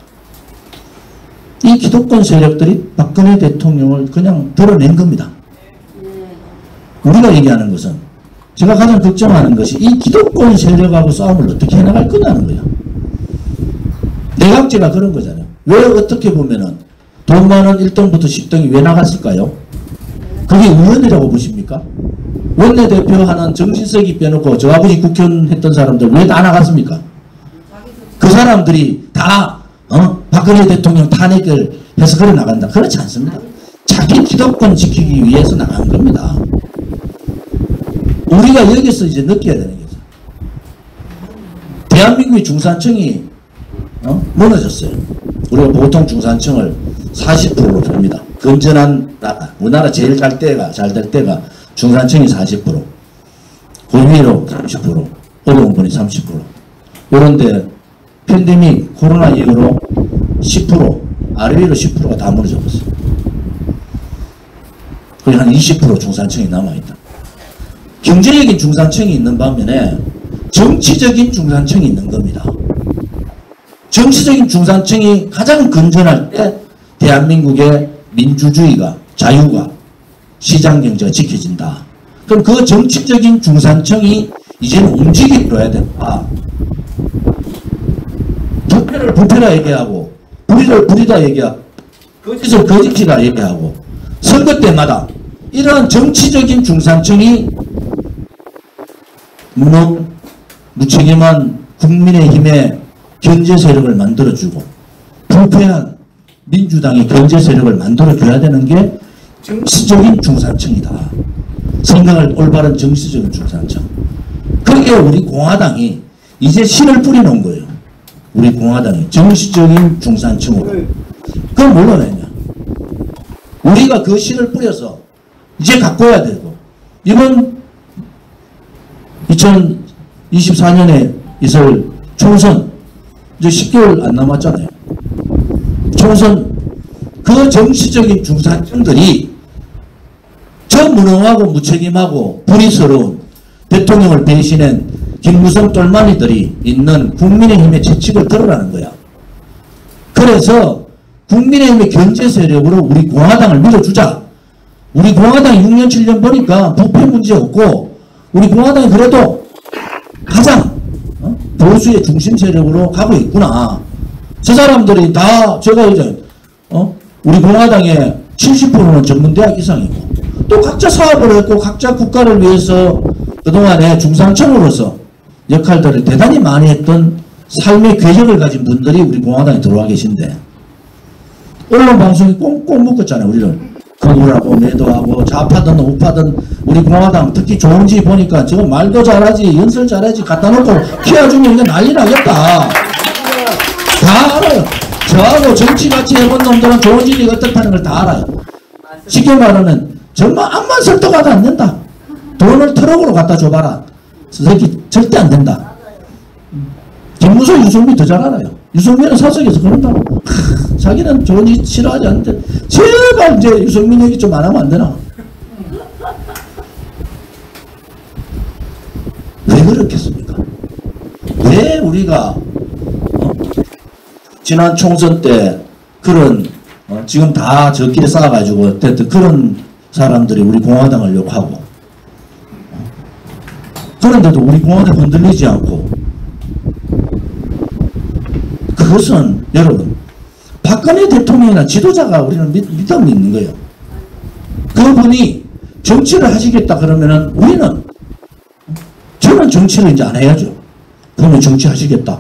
이 기득권 세력들이 박근혜 대통령을 그냥 드러낸 겁니다. 우리가 얘기하는 것은 제가 가장 걱정하는 것이 이 기득권 세력하고 싸움을 어떻게 해나갈 거냐는 거야. 내각제가 그런 거잖아요. 왜 어떻게 보면은 돈 많은 1등부터 10등이 왜 나갔을까요? 그게 우연이라고 보십니까? 원내대표 하는 정진석이 빼놓고 저 아버지 국회의원 했던 사람들 왜 다 나갔습니까? 그 사람들이 다 박근혜 대통령 탄핵을 해서 그래 나간다. 그렇지 않습니다. 자기 기득권 지키기 위해서 나간 겁니다. 우리가 여기서 이제 느껴야 되는 거죠. 대한민국의 중산층이 무너졌어요. 우리가 보통 중산층을 40%로 봅니다. 건전한 나라, 우리나라 제일 잘 될 때가 중산층이 40%, 그 위로 30%, 어려운 분이 30%. 그런데 팬데믹 코로나 이후로 10%, 아래 위로 10%가 다 무너져 버렸어요. 거의 한 20% 중산층이 남아있다. 경제적인 중산층이 있는 반면에 정치적인 중산층이 있는 겁니다. 정치적인 중산층이 가장 건전할 때 대한민국의 민주주의가 자유가 시장경제가 지켜진다. 그럼 그 정치적인 중산층이 이제는 움직여야 된다. 부패를 부패라 얘기하고 불의를 불의다 얘기하고 거짓을 거짓이라 얘기하고 선거 때마다 이러한 정치적인 중산층이 무책임한 국민의힘의 견제 세력을 만들어주고 부패한 민주당의 견제 세력을 만들어줘야 되는 게 정치적인 중산층이다. 생각을 올바른 정치적인 중산층. 그게 우리 공화당이 이제 신을 뿌려놓은 거예요. 우리 공화당이 정치적인 중산층으로. 그걸 뭘로 내냐. 우리가 그 신을 뿌려서 이제 가꿔야 되고 이번 2024년에 있을 총선 이제 10개월 안 남았잖아요. 총선 그 정치적인 중산층들이 저 무능하고 무책임하고 불의스러운 대통령을 배신한 김무성 똘마니들이 있는 국민의힘의 채찍을 들으라는 거야. 그래서 국민의힘의 견제 세력으로 우리 공화당을 밀어주자. 우리 공화당이 6년 7년 보니까 부패 문제 없고 우리 공화당이 그래도 가장 보수의 중심 세력으로 가고 있구나. 저 사람들이 다 제가 이제 우리 공화당의 70%는 전문대학 이상이고 또 각자 사업을 했고 각자 국가를 위해서 그동안에 중산층으로서 역할들을 대단히 많이 했던 삶의 궤적을 가진 분들이 우리 공화당에 들어와 계신데 언론 방송이 꽁꽁 묶었잖아요. 우리를 거부하고 매도하고 좌파든 우파든 우리 공화당 특히 좋은지 보니까 저거 말도 잘하지 연설 잘하지 갖다 놓고 키워주면 이거 난리 나겠다. 다 알아요. 저하고 정치같이 해본 놈들은 좋은지 어떻다는 걸 다 알아요. 쉽게 말하면 정말 암만 설득하도 안 된다. 돈을 트럭으로 갖다 줘봐라. 새끼 절대 안 된다. 김무성, 유승민 더 잘 알아요. 유승민은 사석에서 그런다고. 자기는 좋은 일 싫어하지 않는데 제발 이제 유승민 얘기 좀 안 하면 안 되나? 왜 그렇겠습니까? 왜 우리가 지난 총선 때 그런 지금 다 저끼리 쌓아가지고 그런 사람들이 우리 공화당을 욕하고 그런데도 우리 공화당 흔들리지 않고 그것은 여러분 박근혜 대통령이나 지도자가 우리는 믿음이 있는 거예요. 그분이 정치를 하시겠다 그러면은 우리는 저는 정치를 이제 안 해야죠. 그러면 정치 하시겠다.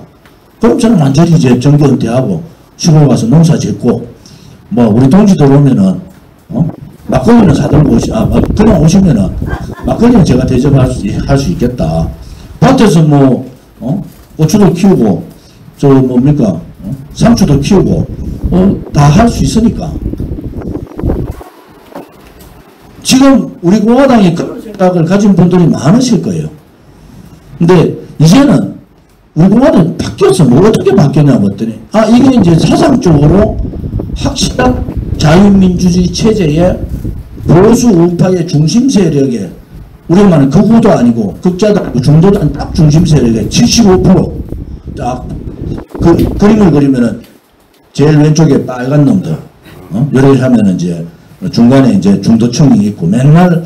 그럼 저는 완전히 이제 정계 은퇴하고 시골 가서 농사 짓고 뭐 우리 동지들 오면은 막걸리는 사들고 그냥 오시면은 막걸리는 제가 대접할 수 있겠다. 밭에서 뭐 고추도 키우고 저 뭡니까 상추도 키우고 다 할 수 있으니까. 지금 우리 공화당이 그런 생각을 가진 분들이 많으실 거예요. 근데 이제는 우리 공화당이 바뀌었어. 뭐 어떻게 바뀌었냐 봤더니 이게 이제 사상적으로 확실한 자유민주주의 체제의 보수 우파의 중심 세력에 우리만은 극우도 아니고 극자도 아니고 중도도 아니고 딱 중심 세력의 75% 딱 그림을 그리면은 제일 왼쪽에 빨간 놈들 이렇게 하면은 이제 중간에 이제 중도층이 있고 맨날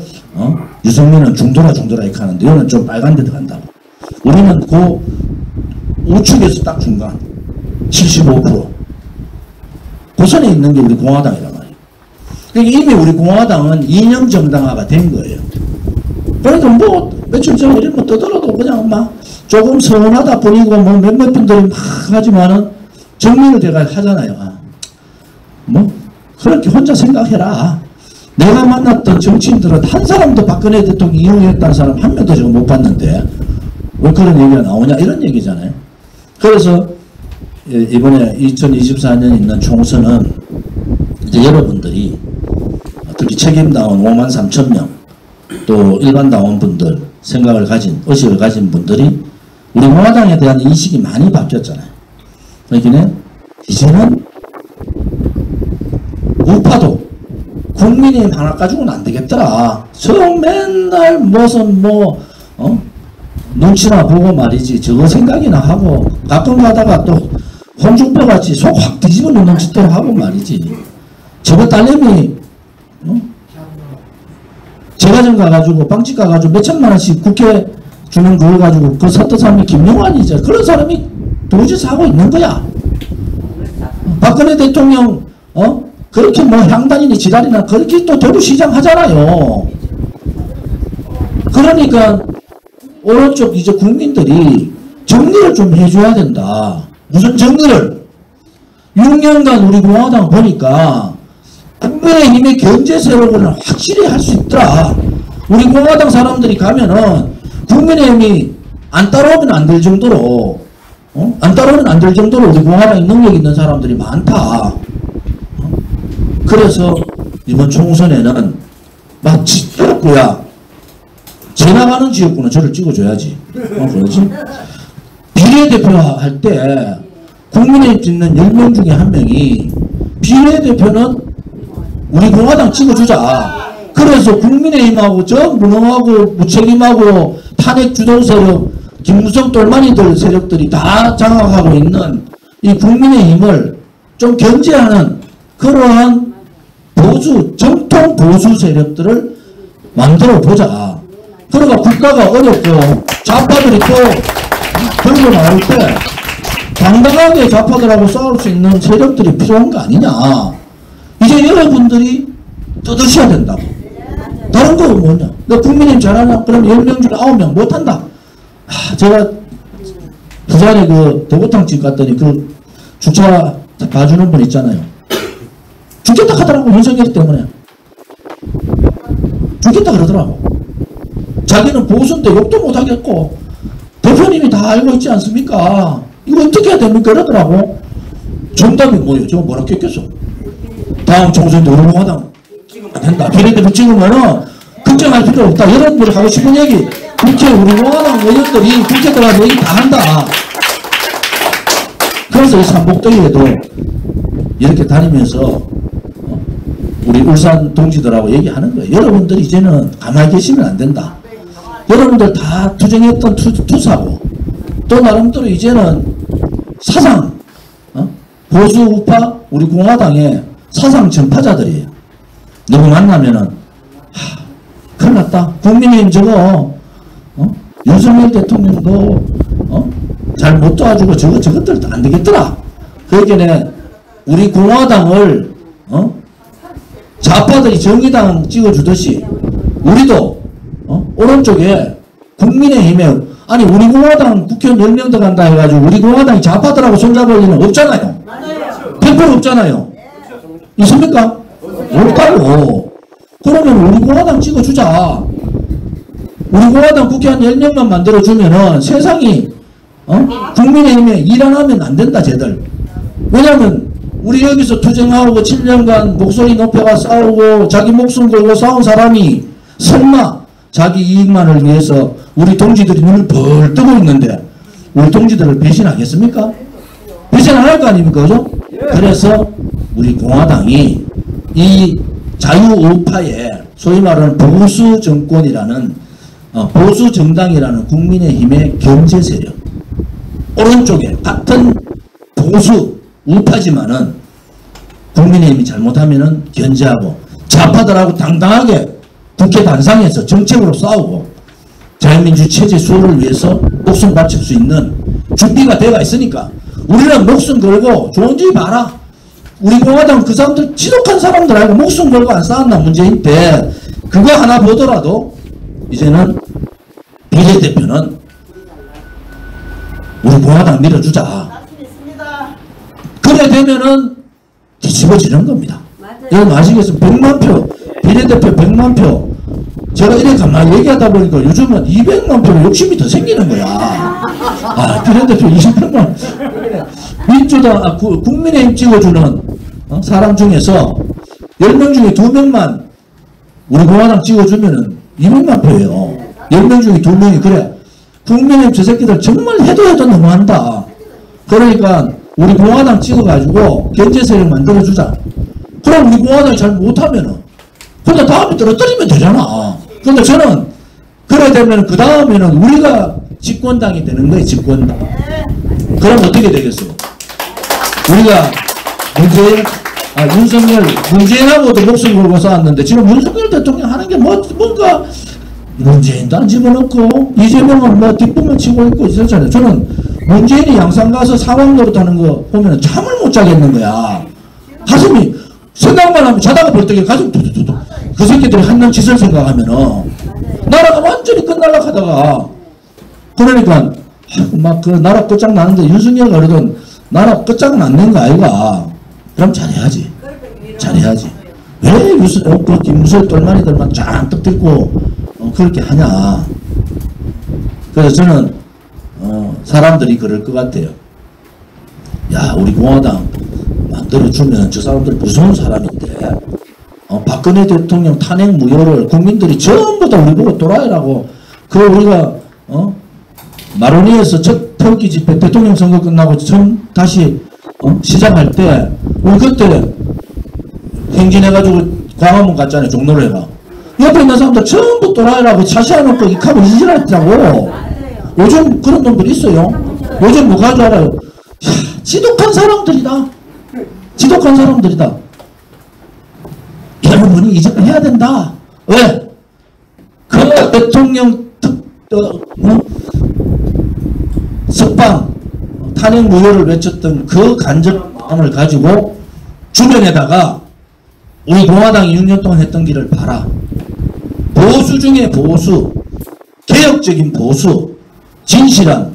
유승민은 중도라 이렇게 하는데 이거는 좀 빨간 데 들어간다고. 우리는 그 우측에서 딱 중간 75% 고선에 있는 게 우리 공화당이란 말이에요. 그러니까 이미 우리 공화당은 이념 정당화가 된 거예요. 그래도 뭐 며칠 전에 우리 뭐 떠들어도 그냥 막 조금 서운하다 보이고 뭐 몇몇 분들이 막 하지만은 정리를 제가 하잖아요. 뭐 그렇게 혼자 생각해라. 내가 만났던 정치인들은 한 사람도 박근혜 대통령 이용했다는 사람 한 명도 제가 못 봤는데 왜 그런 얘기가 나오냐 이런 얘기잖아요. 그래서 이번에 2024년 있는 총선은 이제 여러분들이 특히 책임다운 53,000명 또 일반 당원분들 생각을 가진 의식을 가진 분들이 우리 공화당에 대한 인식이 많이 바뀌었잖아요. 그러니까 이제는 우파도 국민의힘 하나 가지고는 안 되겠더라. 저 맨날 무슨 눈치나 보고 말이지 저거 생각이나 하고 가끔 가다가 또 홍준표 같이 속 확 뒤집어 놓는 짓대로 하고 말이지. 저거 딸내미 제과점 가가지고 빵집 가가지고 몇천만 원씩 국회 주는 그거 가지고 그 섰던 사람이 김용환이죠. 그런 사람이 도저히 하고 있는 거야. 박근혜 대통령 그렇게 뭐 향단이니 지랄이나 그렇게 또 대구시장 하잖아요. 그러니까 오른쪽 이제 국민들이 정리를 좀 해줘야 된다. 무슨 정리를? 6년간 우리 공화당 보니까 국민의힘의 경제 세력을 확실히 할 수 있더라. 우리 공화당 사람들이 가면은 국민의힘이 안 따라오면 안 될 정도로 안 따라오면 안 될 정도로 우리 공화당이 능력 있는 사람들이 많다. 그래서 이번 총선에는 막 지역구야 지나가는 지역구는 저를 찍어줘야지. 그러지? 비례대표 할 때 국민의힘 찍는 10명 중에 한 명이 비례대표는 우리 공화당 찍어주자. 그래서 국민의힘하고 저 무능하고 무책임하고 탄핵 주도 세력 김무성 똘마니들 세력들이 다 장악하고 있는 이 국민의힘을 좀 견제하는 그러한 보수 정통 보수 세력들을 만들어 보자. 그러니까 국가가 어렵고 좌파들이 또 들고 나올 때 당당하게 좌파들하고 싸울 수 있는 세력들이 필요한 거 아니냐. 이제 여러분들이 뜯으셔야 된다고. 다른 거 뭐냐. 너 국민의힘 잘하냐? 그럼 10명 중에 9명 못한다. 제가 부산에 그 대구탕집 갔더니 그 주차 봐주는 분 있잖아요. 죽겠다 하더라고. 윤석열 때문에. 죽겠다 그러더라고. 자기는 보수인데 욕도 못하겠고 대표님이 다 알고 있지 않습니까? 이거 어떻게 해야 됩니까? 이러더라고. 정답이 뭐예요? 저거 뭐라 겠겠어? 다음 총선 때 우리 공화당 안 된다. 비례대표 찍으면은 걱정할 필요 없다. 여러분들이 하고 싶은 얘기, 국회 우리 공화당 의원들이 국회 들어가서 얘기 다 한다. 그래서 이 삼복더위에도 이렇게 다니면서 우리 울산 동지들하고 얘기하는 거예요. 여러분들 이제는 가만히 계시면 안 된다. 여러분들 다 투쟁했던 투사고 또 나름대로 이제는 사상 보수 우파 우리 공화당의 사상 전파자들이에요. 누구 만나면은 큰일 났다. 국민의힘 저거 윤석열 대통령도 잘 못 도와주고 저것들도 안 되겠더라. 그러니까 우리 공화당을 좌파들이 정의당 찍어주듯이 우리도 오른쪽에 국민의힘에 아니 우리 공화당 국회의원 10명 들어간다 해가지고 우리 공화당이 좌파들하고 손잡을 리는 없잖아요. 100% 없잖아요. 있습니까? 없다고. 그러면 우리 공화당 찍어주자. 우리 공화당 국회의원 10명만 만들어주면은 세상이 국민의힘에 일 안 하면 안 된다 쟤들. 왜냐면 우리 여기서 투쟁하고 7년간 목소리 높여가 싸우고 자기 목숨 걸고 싸운 사람이 설마 자기 이익만을 위해서 우리 동지들이 눈을 벌 뜨고 있는데 우리 동지들을 배신하겠습니까? 배신 안 할 거 아닙니까? 그죠? 그래서 우리 공화당이 이 자유우파의 소위 말하는 보수 정권이라는 보수 정당이라는 국민의힘의 견제 세력 오른쪽에 같은 보수 우파지만은 국민의힘이 잘못하면은 견제하고 좌파들하고 당당하게 국회 단상에서 정책으로 싸우고 자유민주 체제 수호를 위해서 목숨 바칠 수 있는 준비가 되어 있으니까 우리는 목숨 걸고 좋은지 봐라. 우리 공화당 그 사람들 지독한 사람들 알고 목숨 걸고 안 싸웠나 문제인데 그거 하나 보더라도 이제는 비례대표는 우리 공화당 밀어주자. 그래 되면은 뒤집어지는 겁니다. 여러분 아시겠습니까? 100만 표, 비례대표 100만 표. 제가 이렇게 가만히 얘기하다 보니까 요즘은 200만 표로 욕심이 더 생기는 거야. 비례대표 28만. 민주당, 국민의힘 찍어주는 사람 중에서 10명 중에 2명만 우리 공화당 찍어주면은 200만 표예요. 10명 중에 2명이 그래. 국민의힘 저 새끼들 정말 해도 너무한다. 그러니까 우리 공화당 찍어가지고 견제세력 만들어주자. 그럼 우리 공화당이 잘 못하면은 근데 다음에 떨어뜨리면 되잖아. 근데 저는 그래 되면 그 다음에는 우리가 집권당이 되는 거예요. 집권당. 그럼 어떻게 되겠어요? 우리가 문재인하고도 목숨 걸고 싸웠는데 지금 윤석열 대통령 하는 게 뭔가 문재인도 안 집어넣고 이재명은 뭐 뒷부분 치고 있고 있었잖아요. 저는 문재인이 양산 가서 상황 노릇하는 거 보면 잠을 못 자겠는 거야. 가슴이 생각만 하면 자다가 벌떡에 가슴 툭툭툭. 그 새끼들이 한명 짓을 생각하면은 나라가 완전히 끝날라 하다가 그러니까 막 그 나라 끝장나는데 윤석열가 그러던 나라 끝장났는 거 아이가. 그럼 잘해야지. 잘해야지. 왜 김무설 똘마니들만 쫙 들고 그렇게 하냐. 그래서 저는 사람들이 그럴 것 같아요. 야 우리 공화당 만들어주면 저 사람들 무서운 사람인데 박근혜 대통령 탄핵 무효를 국민들이 전부 다 우리 보고 또라이라고 그 우리가 마로니에서 첫 태극기 집회 대통령 선거 끝나고 처음 다시 시작할 때 우리 그때 행진해가지고 광화문 갔잖아요. 종로에가 옆에 있는 사람들 전부 또라이라고 차시해놓고 이카고 이질했더라고. 요즘 그런 놈들 있어요. 요즘 뭐 가지고 알아요. 지독한 사람들이다. 지독한 사람들이다. 여러분이 이제는 해야 된다. 왜? 그 대통령 석방 탄핵 무효를 외쳤던 그 간접함을 가지고 주변에다가 우리 공화당이 6년 동안 했던 길을 봐라. 보수 중에 보수, 개혁적인 보수, 진실한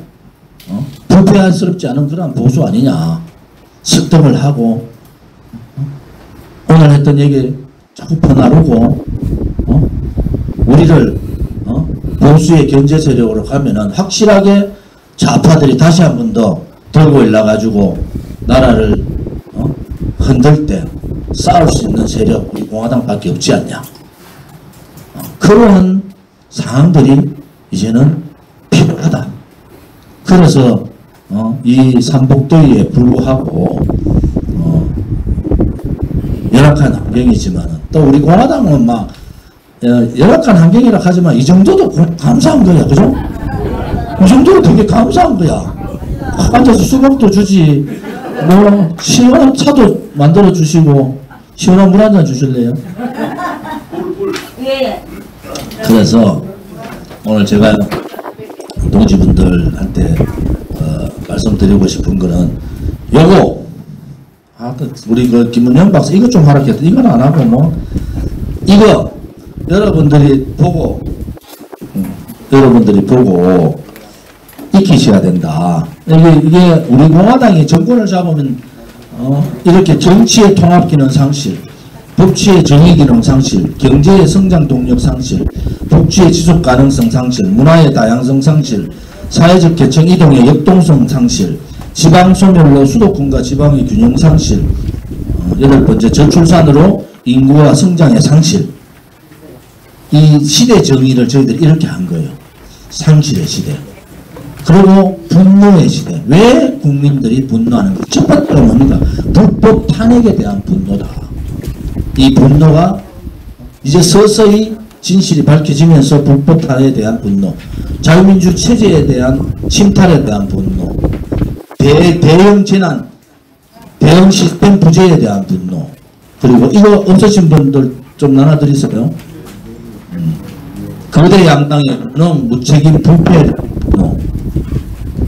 불쾌한스럽지 않은 그런 보수 아니냐. 습득을 하고 오늘 했던 얘기 자꾸 퍼나르고 우리를 보수의 견제 세력으로 가면은 확실하게 좌파들이 다시 한 번 더 들고 일러가지고 나라를 흔들 때 싸울 수 있는 세력 우리 공화당밖에 없지 않냐. 그러한 상황들이 이제는 필요하다. 그래서 이 삼복더위에 불구하고 열악한 환경이지만 또 우리 공화당은 막 열악한 환경이라 하지만 이 정도도 감사한 거야. 그죠? 이 정도로 되게 감사한 거야. 앉아서 수박도 주지, 뭐 시원한 차도 만들어 주시고 시원한 물 한 잔 주실래요? 그래서 오늘 제가 동지분들한테 말씀드리고 싶은 거는 요거 우리 그 김문영 박사 이거 좀 하라 했더니 이건 안 하고 뭐 이거 여러분들이 보고 익히셔야 된다. 이게 우리 공화당이 정권을 잡으면 이렇게 정치의 통합 기능 상실, 법치의 정의 기능 상실, 경제의 성장 동력 상실, 복지의 지속 가능성 상실, 문화의 다양성 상실, 사회적 계층 이동의 역동성 상실, 지방 소멸로 수도권과 지방의 균형 상실, 8번째 저출산으로 인구와 성장의 상실. 이 시대 정의를 저희들이 이렇게 한 거예요. 상실의 시대. 그리고 분노의 시대. 왜 국민들이 분노하는 것? 첫 번째가 뭡니까? 불법 탄핵에 대한 분노다. 이 분노가 이제 서서히 진실이 밝혀지면서 불법 탄핵에 대한 분노, 자유민주 체제에 대한 침탈에 대한 분노, 대형 재난, 대형 시스템 부재에 대한 분노, 그리고 이거 없으신 분들 좀 나눠드리세요. 거대 양당의 무책임 부패에 대한 분노,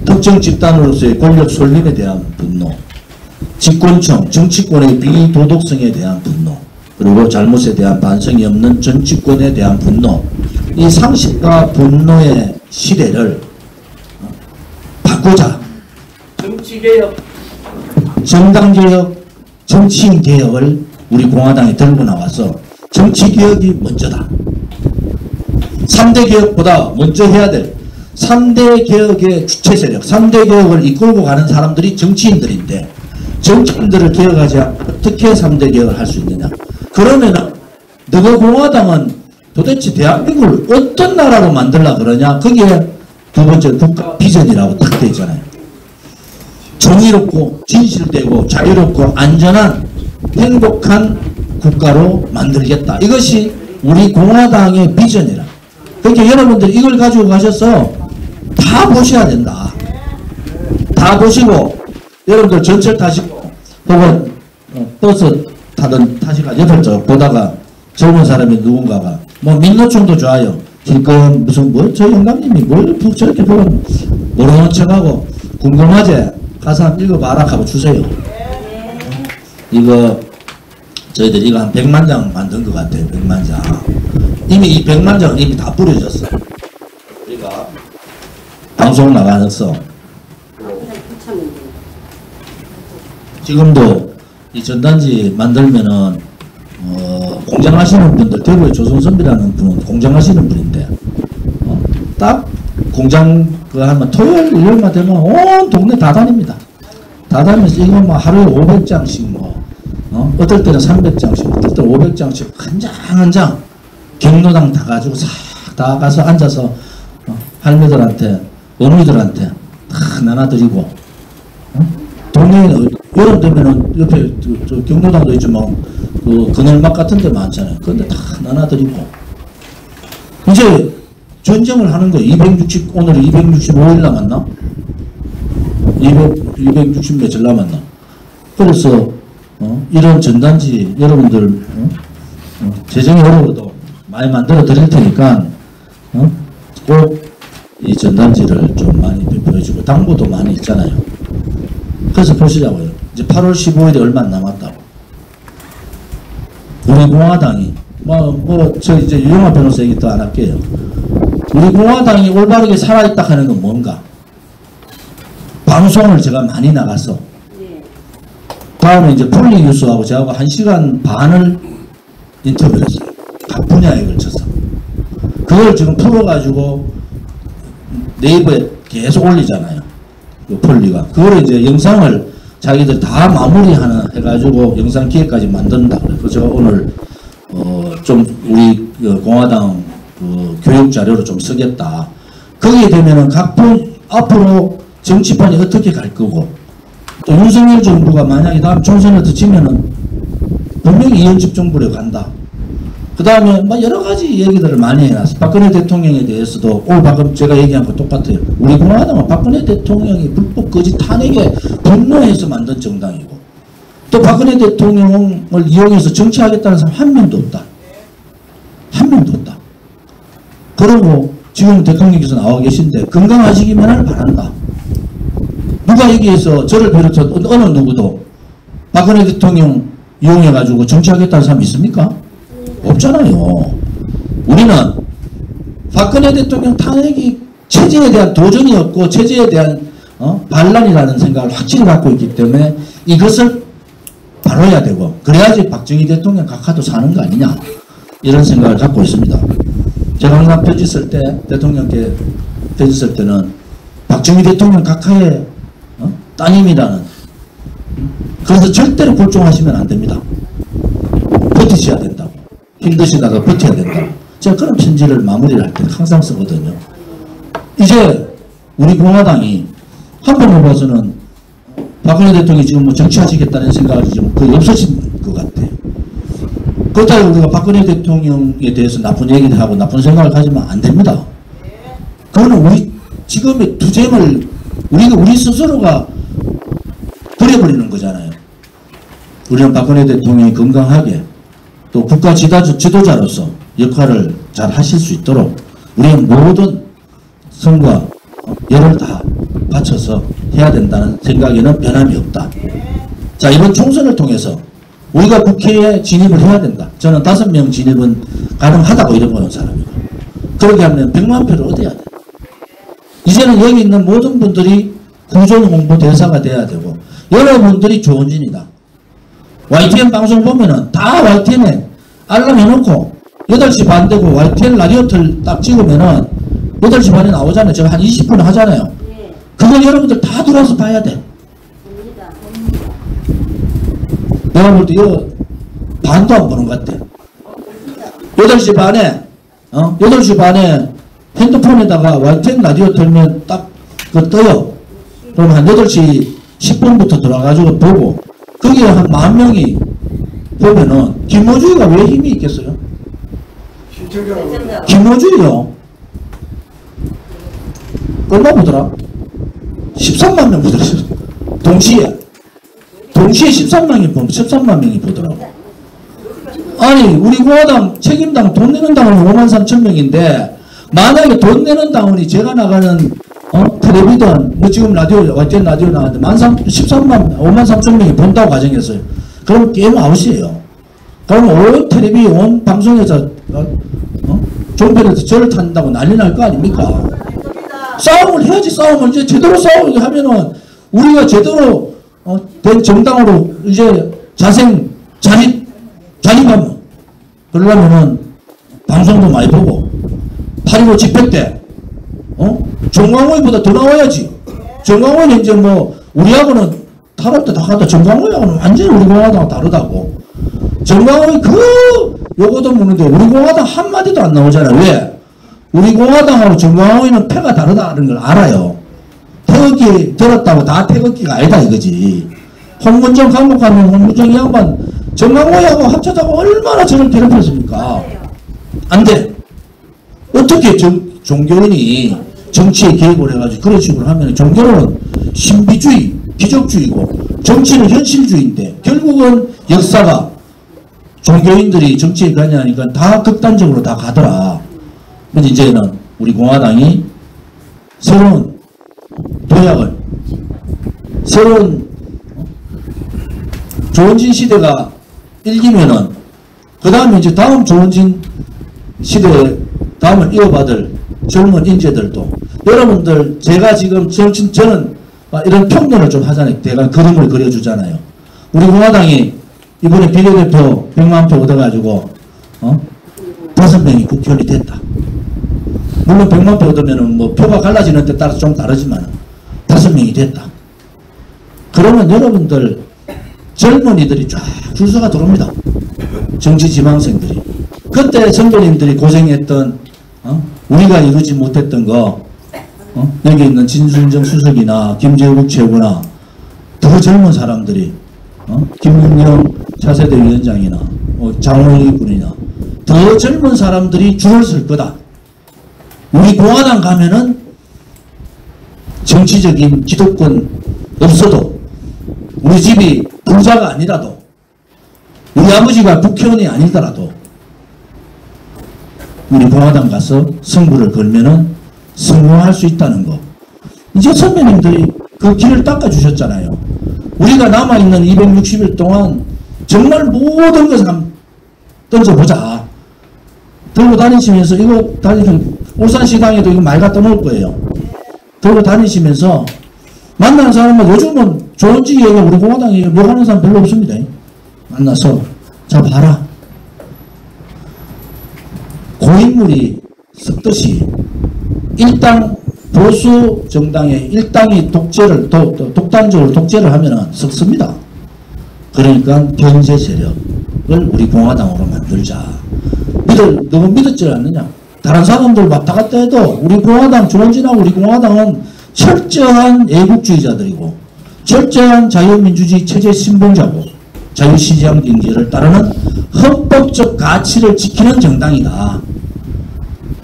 특정 집단으로서의 권력 솔림에 대한 분노, 집권청, 정치권의 비도덕성에 대한 분노, 그리고 잘못에 대한 반성이 없는 정치권에 대한 분노, 이 상식과 분노의 시대를 바꾸자. 정치개혁, 정당개혁, 정치인개혁을 우리 공화당이 들고 나와서 정치개혁이 먼저다. 3대 개혁보다 먼저 해야 될 3대 개혁의 주체 세력, 3대 개혁을 이끌고 가는 사람들이 정치인들인데 정치인들을 개혁하지 않고 어떻게 3대 개혁을 할 수 있느냐. 그러면은 너가 공화당은 도대체 대한민국을 어떤 나라로 만들려고 그러냐. 거기에 두 번째 국가 비전이라고 딱 되어 있잖아요. 정의롭고 진실되고 자유롭고 안전한 행복한 국가로 만들겠다. 이것이 우리 공화당의 비전이라. 그러니까 여러분들 이걸 가지고 가셔서 다 보셔야 된다. 다 보시고 여러분들 전철 타시고 혹은 버스 타시가 옆을 쭉 보다가 젊은 사람이 누군가가 뭐 민노총도 좋아요. 지금 무슨 뭐 저 영감님이 뭘 저렇게 보고 모르는 척하고 궁금하지? 가서 한번 읽어봐라 하고 주세요. 이거 저희들 이거 한 100만 장 만든 것 같아요. 100만 장. 이미 이 100만 장은 이미 다 뿌려졌어. 우리가 방송 나가서 지금도 이 전단지 만들면은 공장하시는 분들, 대구의 조선선비라는 분은 공장하시는 분인데 딱 공장 그 하면 토요일 일요일만 되면 온 동네 다 다닙니다. 다 다니면서 이거 뭐 하루에 500장씩 뭐 어떨 때는 300장씩 어떨 때는 500장씩 한 장 한 장 경로당 다 가지고 싹 다 가서 앉아서 할매들한테 어머니들한테 다 나눠드리고 동네에 여름 되면은 옆에 저 경로당도 있지만 그 그늘막 같은 데 많잖아요. 그런데 다 나눠드리고 이제 전쟁을 하는 거예요. 오늘 265일 남았나? 260 며칠 남았나? 그래서 이런 전단지 여러분들 재정이 어려워도 많이 만들어 드릴 테니까 꼭 이 전단지를 좀 많이 배포해주고 당부도 많이 있잖아요. 그래서 보시자고요. 이제 8월 15일이 얼마 안 남았다고. 우리 공화당이 저 이제 유영아 변호사 얘기 또 안 할게요. 우리 공화당이 올바르게 살아있다 하는 건 뭔가? 방송을 제가 많이 나가서 다음에 이제 폴리 뉴스하고 저하고 1시간 반을 인터뷰했어요. 각 분야에 걸쳐서. 그걸 지금 풀어가지고 네이버에 계속 올리잖아요. 그 폴리가. 그걸 이제 영상을 자기들 다 마무리하는 해가지고 영상 기획까지 만든다. 그래서 제가 오늘 좀 우리 공화당 교육 자료로 좀 쓰겠다. 거기에 되면은 앞으로 정치판이 어떻게 갈 거고, 또 윤석열 정부가 만약에 다음 총선에서 지면은 분명히 이현집 정부로 간다. 그 다음에 막 여러 가지 얘기들을 많이 해놨어. 박근혜 대통령에 대해서도 오늘 방금 제가 얘기한 거 똑같아요. 우리 공화당은 박근혜 대통령이 불법 거짓 탄핵에 분노해서 만든 정당이고, 또 박근혜 대통령을 이용해서 정치하겠다는 사람 한 명도 없다. 한 명도 없다. 그러고 지금 대통령께서 나와 계신데 건강하시기만을 바란다. 누가 여기에서 저를 비롯한 어느 누구도 박근혜 대통령 이용해가지고 정치하겠다는 사람 있습니까? 없잖아요. 우리는 박근혜 대통령 탄핵이 체제에 대한 도전이었고 체제에 대한 반란이라는 생각을 확실히 갖고 있기 때문에 이것을 바로야 되고, 그래야지 박정희 대통령 각하도 사는 거 아니냐, 이런 생각을 갖고 있습니다. 제가 항상 편지 쓸 때, 대통령께 편지 쓸 때는 박정희 대통령 각하의 따님이라는, 그래서 절대로 불종하시면 안 됩니다. 버티셔야 된다고. 힘드시다가 버텨야 된다고. 제가 그런 편지를 마무리를 할 때 항상 쓰거든요. 이제 우리 공화당이 한 번 해봐서는 박근혜 대통령이 지금 뭐 정치하시겠다는 생각이 좀 거의 없어진 것 같아요. 그렇다고 우리가 박근혜 대통령에 대해서 나쁜 얘기를 하고 나쁜 생각을 가지면 안 됩니다. 그거는 우리 지금의 투쟁을 우리 스스로가 버려버리는 거잖아요. 우리는 박근혜 대통령이 건강하게 또 국가 지도자로서 역할을 잘 하실 수 있도록 우리는 모든 성과 열을 다 바쳐서 해야 된다는 생각에는 변함이 없다. 자, 이번 총선을 통해서 우리가 국회에 진입을 해야 된다. 저는 5명 진입은 가능하다고 이런 거는 사람이고, 그렇게 하면 100만 표를 얻어야 돼. 이제는 여기 있는 모든 분들이 구전 홍보 대사가 돼야 되고, 여러분들이 조원진이다. YTN 방송 보면은 다 YTN에 알람 해놓고 8시 반 되고 YTN 라디오 틀 딱 찍으면은 8시 반에 나오잖아요. 제가 한 20분 하잖아요. 그걸 여러분들 다 들어와서 봐야 돼. 내가 볼 때 이거 반도 안 보는 것 같아. 8시 반에 8시 반에 핸드폰에다가 YTN 라디오 틀면 딱 그거 떠요. 그럼 한 8시 10분부터 들어와가지고 보고, 거기에 한 10,000명이 보면은 김호주의가 왜 힘이 있겠어요? 김호주의요. 얼마 보더라? 13만 명 보더라고요. 동시에 13만 명이 보더라고. 아니, 우리 공화당 책임당 돈 내는 당원이 53,000명인데 만약에 돈 내는 당원이 제가 나가는 텔레비전 뭐 지금 라디오 YTN 라디오 나왔는데 53,000명이 본다고 가정했어요. 그럼 게임 아웃이에요. 그럼 온 텔레비 온 방송에서 종편에서 저를 탄다고 난리 날 거 아닙니까? 싸움을 해야지. 싸움을 이제 제대로 싸우게 하면은 우리가 제대로 된 정당으로 이제 자립하면, 그러려면은 방송도 많이 보고 8.15 집회 때 정광호이보다 더 나와야지. 정광호는 이제 뭐 우리하고는 탈압 때 다 가다 정광호하고는 완전히 우리 공화당하고 다르다고. 정광호이 요거도 묻는데 우리 공화당 한마디도 안 나오잖아. 왜? 우리 공화당하고 정광호이는 패가 다르다는 걸 알아요. 태극기 들었다고 다 태극기가 아니다 이거지. 홍문정 감옥하면 홍문정 이 양반 정광호이하고 합쳐자고 얼마나 저를 괴롭혔습니까? 안 돼. 어떻게 종교인이 정치에 개입을 해가지고 그런 식으로 하면, 종교는 신비주의, 기적주의고 정치는 현실주의인데 결국은 역사가 종교인들이 정치에 가냐니까 다 극단적으로 다 가더라. 그래서 이제는 우리 공화당이 새로운 도약을, 새로운 조원진 시대가 일기면은 그 다음에 이제 다음 조원진 시대에 다음을 이어받을 젊은 인재들도, 여러분들 제가 지금 저는 이런 평론을 좀 하잖아요. 제가 그림을 그려주잖아요. 우리 공화당이 이번에 비례대표 100만 표 얻어가지고 5명이 국회의원이 됐다. 물론 100만 표 얻으면은 뭐 표가 갈라지는 데 따라서 좀 다르지만 5명이 됐다. 그러면 여러분들 젊은이들이 쫙 줄서가 들어옵니다. 정치 지망생들이. 그때 선배님들이 고생했던 우리가 이루지 못했던 거 여기 있는 진순정 수석이나 김재욱 최고나 더 젊은 사람들이 김문영 차세대 위원장이나 장원희 군이나 더 젊은 사람들이 줄을 설 거다. 우리 공화당 가면은 정치적인 기득권 없어도 우리 집이 부자가 아니라도 우리 아버지가 국회의원이 아니더라도 우리 공화당 가서 승부를 걸면은 성공할 수 있다는 거. 이제 선배님들이 그 길을 닦아주셨잖아요. 우리가 남아있는 260일 동안 정말 모든 것을 한번 던져보자. 들고 다니시면서 이거 다니면 울산시당에도 이거 많이 갖다 놓을 거예요. 들고 다니시면서 만나는 사람은 요즘은 좋은지 얘기가 우리 공화당이 욕하는 사람 별로 없습니다. 만나서 자 봐라. 고인물이 썩듯이 일당 보수 정당의 일당이 독재를 독단적으로 독재를 하면은 썩습니다. 그러니까 견제 세력을 우리 공화당으로 만들자. 너무 믿었지 않느냐? 다른 사람들 왔다 갔다 해도 우리 공화당 조원진하고 우리 공화당은 철저한 애국주의자들이고 철저한 자유민주주의 체제 신봉자고 자유시장 경제를 따르는 헌법적 가치를 지키는 정당이다.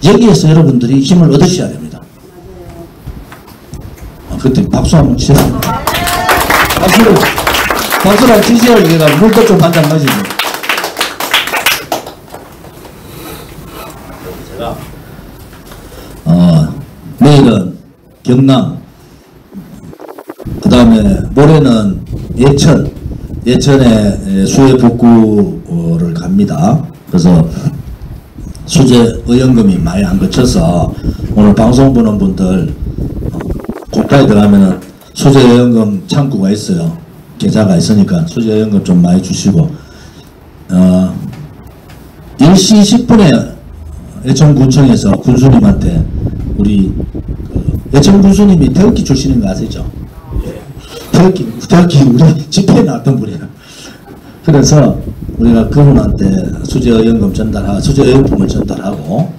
여기에서 여러분들이 힘을 얻으셔야 됩니다. 그때 박수 한번 치세요. 박수랑 치세요. 얘가 물도 좀 한 잔 마시고. 제가 내일은 경남, 그 다음에 모레는 예천에 수해 복구를 갑니다. 그래서 수재 의원금이 많이 안 거쳐서 오늘 방송 보는 분들 고가에 들어가면은 수재 의원금 창구가 있어요. 계좌가 있으니까 수재 의원금 좀 많이 주시고 10시 10분에 예천군청에서 군수님한테 우리 예천군수님이 태극기 출신인 거 아시죠? 태극기 우리 집회에 나왔던 분이에요. 그래서 우리가 그분한테 수재의원금 전달하고 수재의원품을 전달하고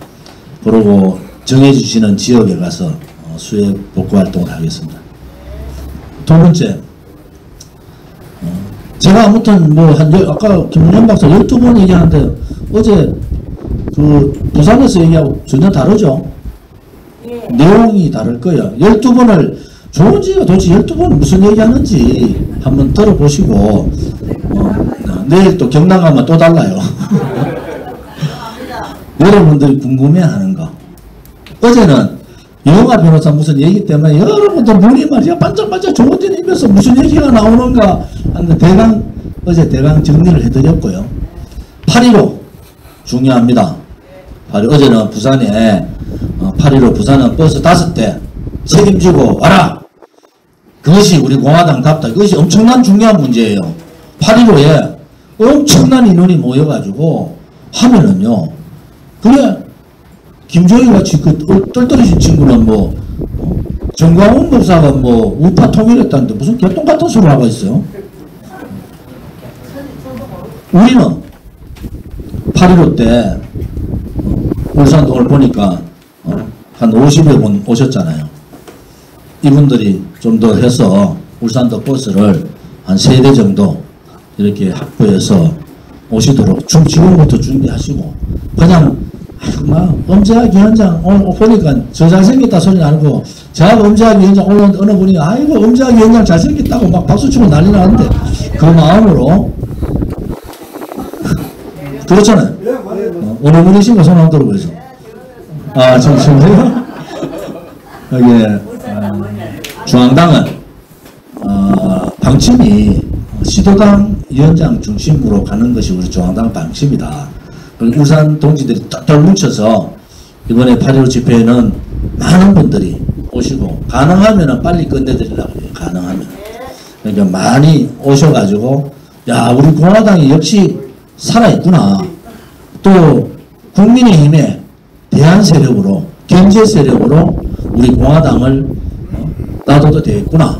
그러고 정해주시는 지역에 가서 수해 복구 활동을 하겠습니다. 두 번째, 제가 아무튼 아까 김문현 박사 12번 얘기하는데 어제 그 부산에서 얘기하고 전혀 다르죠? 내용이 다를 거예요. 12번을 조은지가 도대체 12번 무슨 얘기하는지 한번 들어보시고 내일 또 경남 가면 또 달라요. 여러분들이 궁금해하는 거. 어제는 이용화 변호사 무슨 얘기 때문에 여러분들 눈이 말이야 반짝반짝 조은진 입에서 무슨 얘기가 나오는가 하는데 어제 대강 정리를 해드렸고요. 8.15 중요합니다. 어제는 부산에 8.15 부산은 버스 5대 책임지고 와라. 그것이 우리 공화당답다. 그것이 엄청난 중요한 문제예요. 8.15에 엄청난 인원이 모여가지고 하면은요. 그래 김종희 같이 그 똘똘해진 친구는 정광훈 목사가 우파 통일했다는데 무슨 개똥 같은 소리를 하고 있어요. 우리는 8.15 때 울산도 오늘 보니까 한 50여 분 오셨잖아요. 이분들이 좀 더 해서 울산도 버스를 한 3대 정도 이렇게 확보해서 오시도록 지금부터 준비하시고 그냥 엄재학 위원장 오늘 보니까 저 잘생겼다 소리 나고 저하고 엄재학 위원장 오늘 어느 분이 아이고 엄재학 위원장 잘생겼다고 막 박수치고 난리 나는데 그 마음으로 그렇잖아요. 어느 분이신가 손 한번 들어보세요. 지금 여기 중앙당은 방침이 시도당 위원장 중심으로 가는 것이 우리 중앙당 방침이다. 울산 동지들이 똘똘 뭉쳐서 이번에 8.15 집회에는 많은 분들이 오시고 가능하면 빨리 끝내드리려고 해요. 가능하면. 그러니까 많이 오셔가지고 야 우리 공화당이 역시 살아있구나. 또 국민의힘의 대안 세력으로 견제 세력으로 우리 공화당을 놔둬도 되겠구나.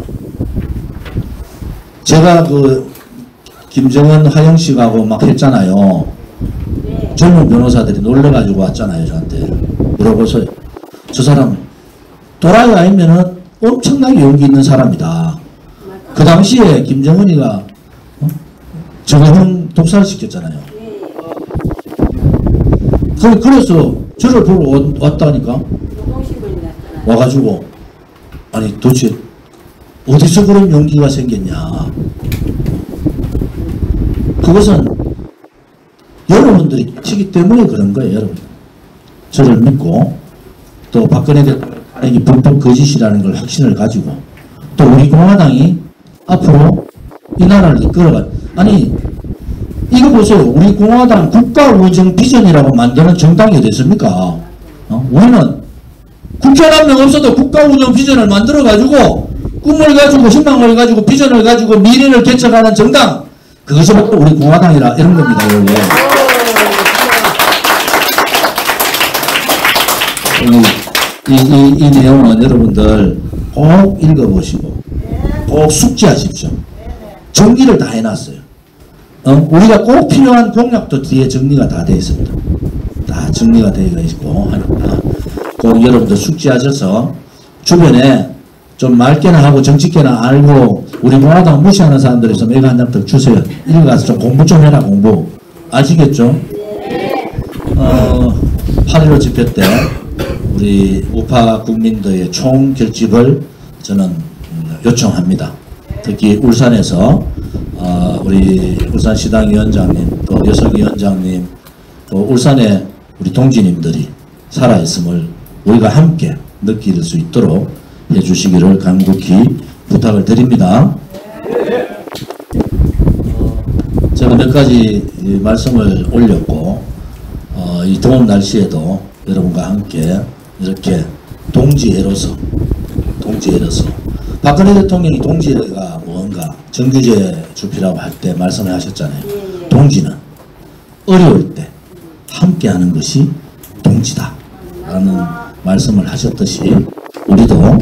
제가 그 김정은 화영식하고 막 했잖아요. 젊은 변호사들이 놀래가지고 왔잖아요. 저한테 물어보세요. 저 사람 도라이 아니면은 엄청나게 용기 있는 사람이다. 그 당시에 김정은이가 정의형 독살시켰잖아요. 그래서 저를 보러 왔다니까. 와가지고 아니 도대체 어디서 그런 용기가 생겼냐. 그것은 여러분들이 치기 때문에 그런 거예요. 여러분. 저를 믿고 또 박근혜 대통령이 불법 거짓이라는 걸 확신을 가지고 또 우리 공화당이 앞으로 이 나라를 이끌어가. 아니 이거 보세요. 우리 공화당 국가운영 비전이라고 만드는 정당이 됐습니까? 우리는 국회의원 한 명 없어도 국가운영 비전을 만들어가지고 꿈을 가지고 희망을 가지고 비전을 가지고 미래를 개척하는 정당, 그것이 바로 우리 공화당이라 이런 겁니다. 이 내용은 여러분들 꼭 읽어보시고 꼭 숙지하십시오. 정리를 다 해놨어요. 우리가 꼭 필요한 공약도 뒤에 정리가 다 되어 있습니다. 다 정리가 되어 있고 하니까 꼭 여러분들 숙지하셔서 주변에 좀 맑게나 하고 정직게나 알고 우리 공화당 무시하는 사람들이 있으면 이거 한 장 더 주세요. 읽어가서 좀 공부 좀 해라. 공부. 아시겠죠? 8.15 집회 때 우리 우파 국민들의 총결집을 저는 요청합니다. 특히 울산에서 우리 울산시당위원장님 또 여성위원장님 또 울산의 우리 동지님들이 살아있음을 우리가 함께 느낄 수 있도록 해주시기를 간곡히 부탁을 드립니다. 제가 몇 가지 말씀을 올렸고 이 더운 날씨에도 여러분과 함께 이렇게 동지애로서 박근혜 대통령이 동지애가 뭔가 정규제 주피라고 할 때 말씀을 하셨잖아요. 동지는 어려울 때 함께하는 것이 동지다 라는 말씀을 하셨듯이 우리도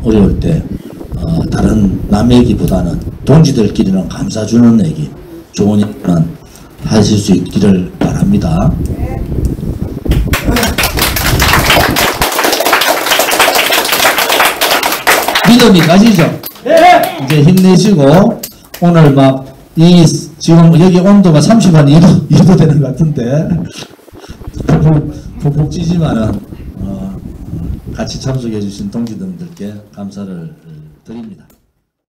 어려울 때 다른 남 얘기보다는 동지들끼리는 감싸주는 얘기, 좋은 얘기는 하실 수 있기를 바랍니다. 믿음이 가시죠? 네. 이제 힘내시고 오늘 막 지금 여기 온도가 32도 되는 것 같은데 푹푹 찌지만은 같이 참석해 주신 동지들께 감사를 드립니다.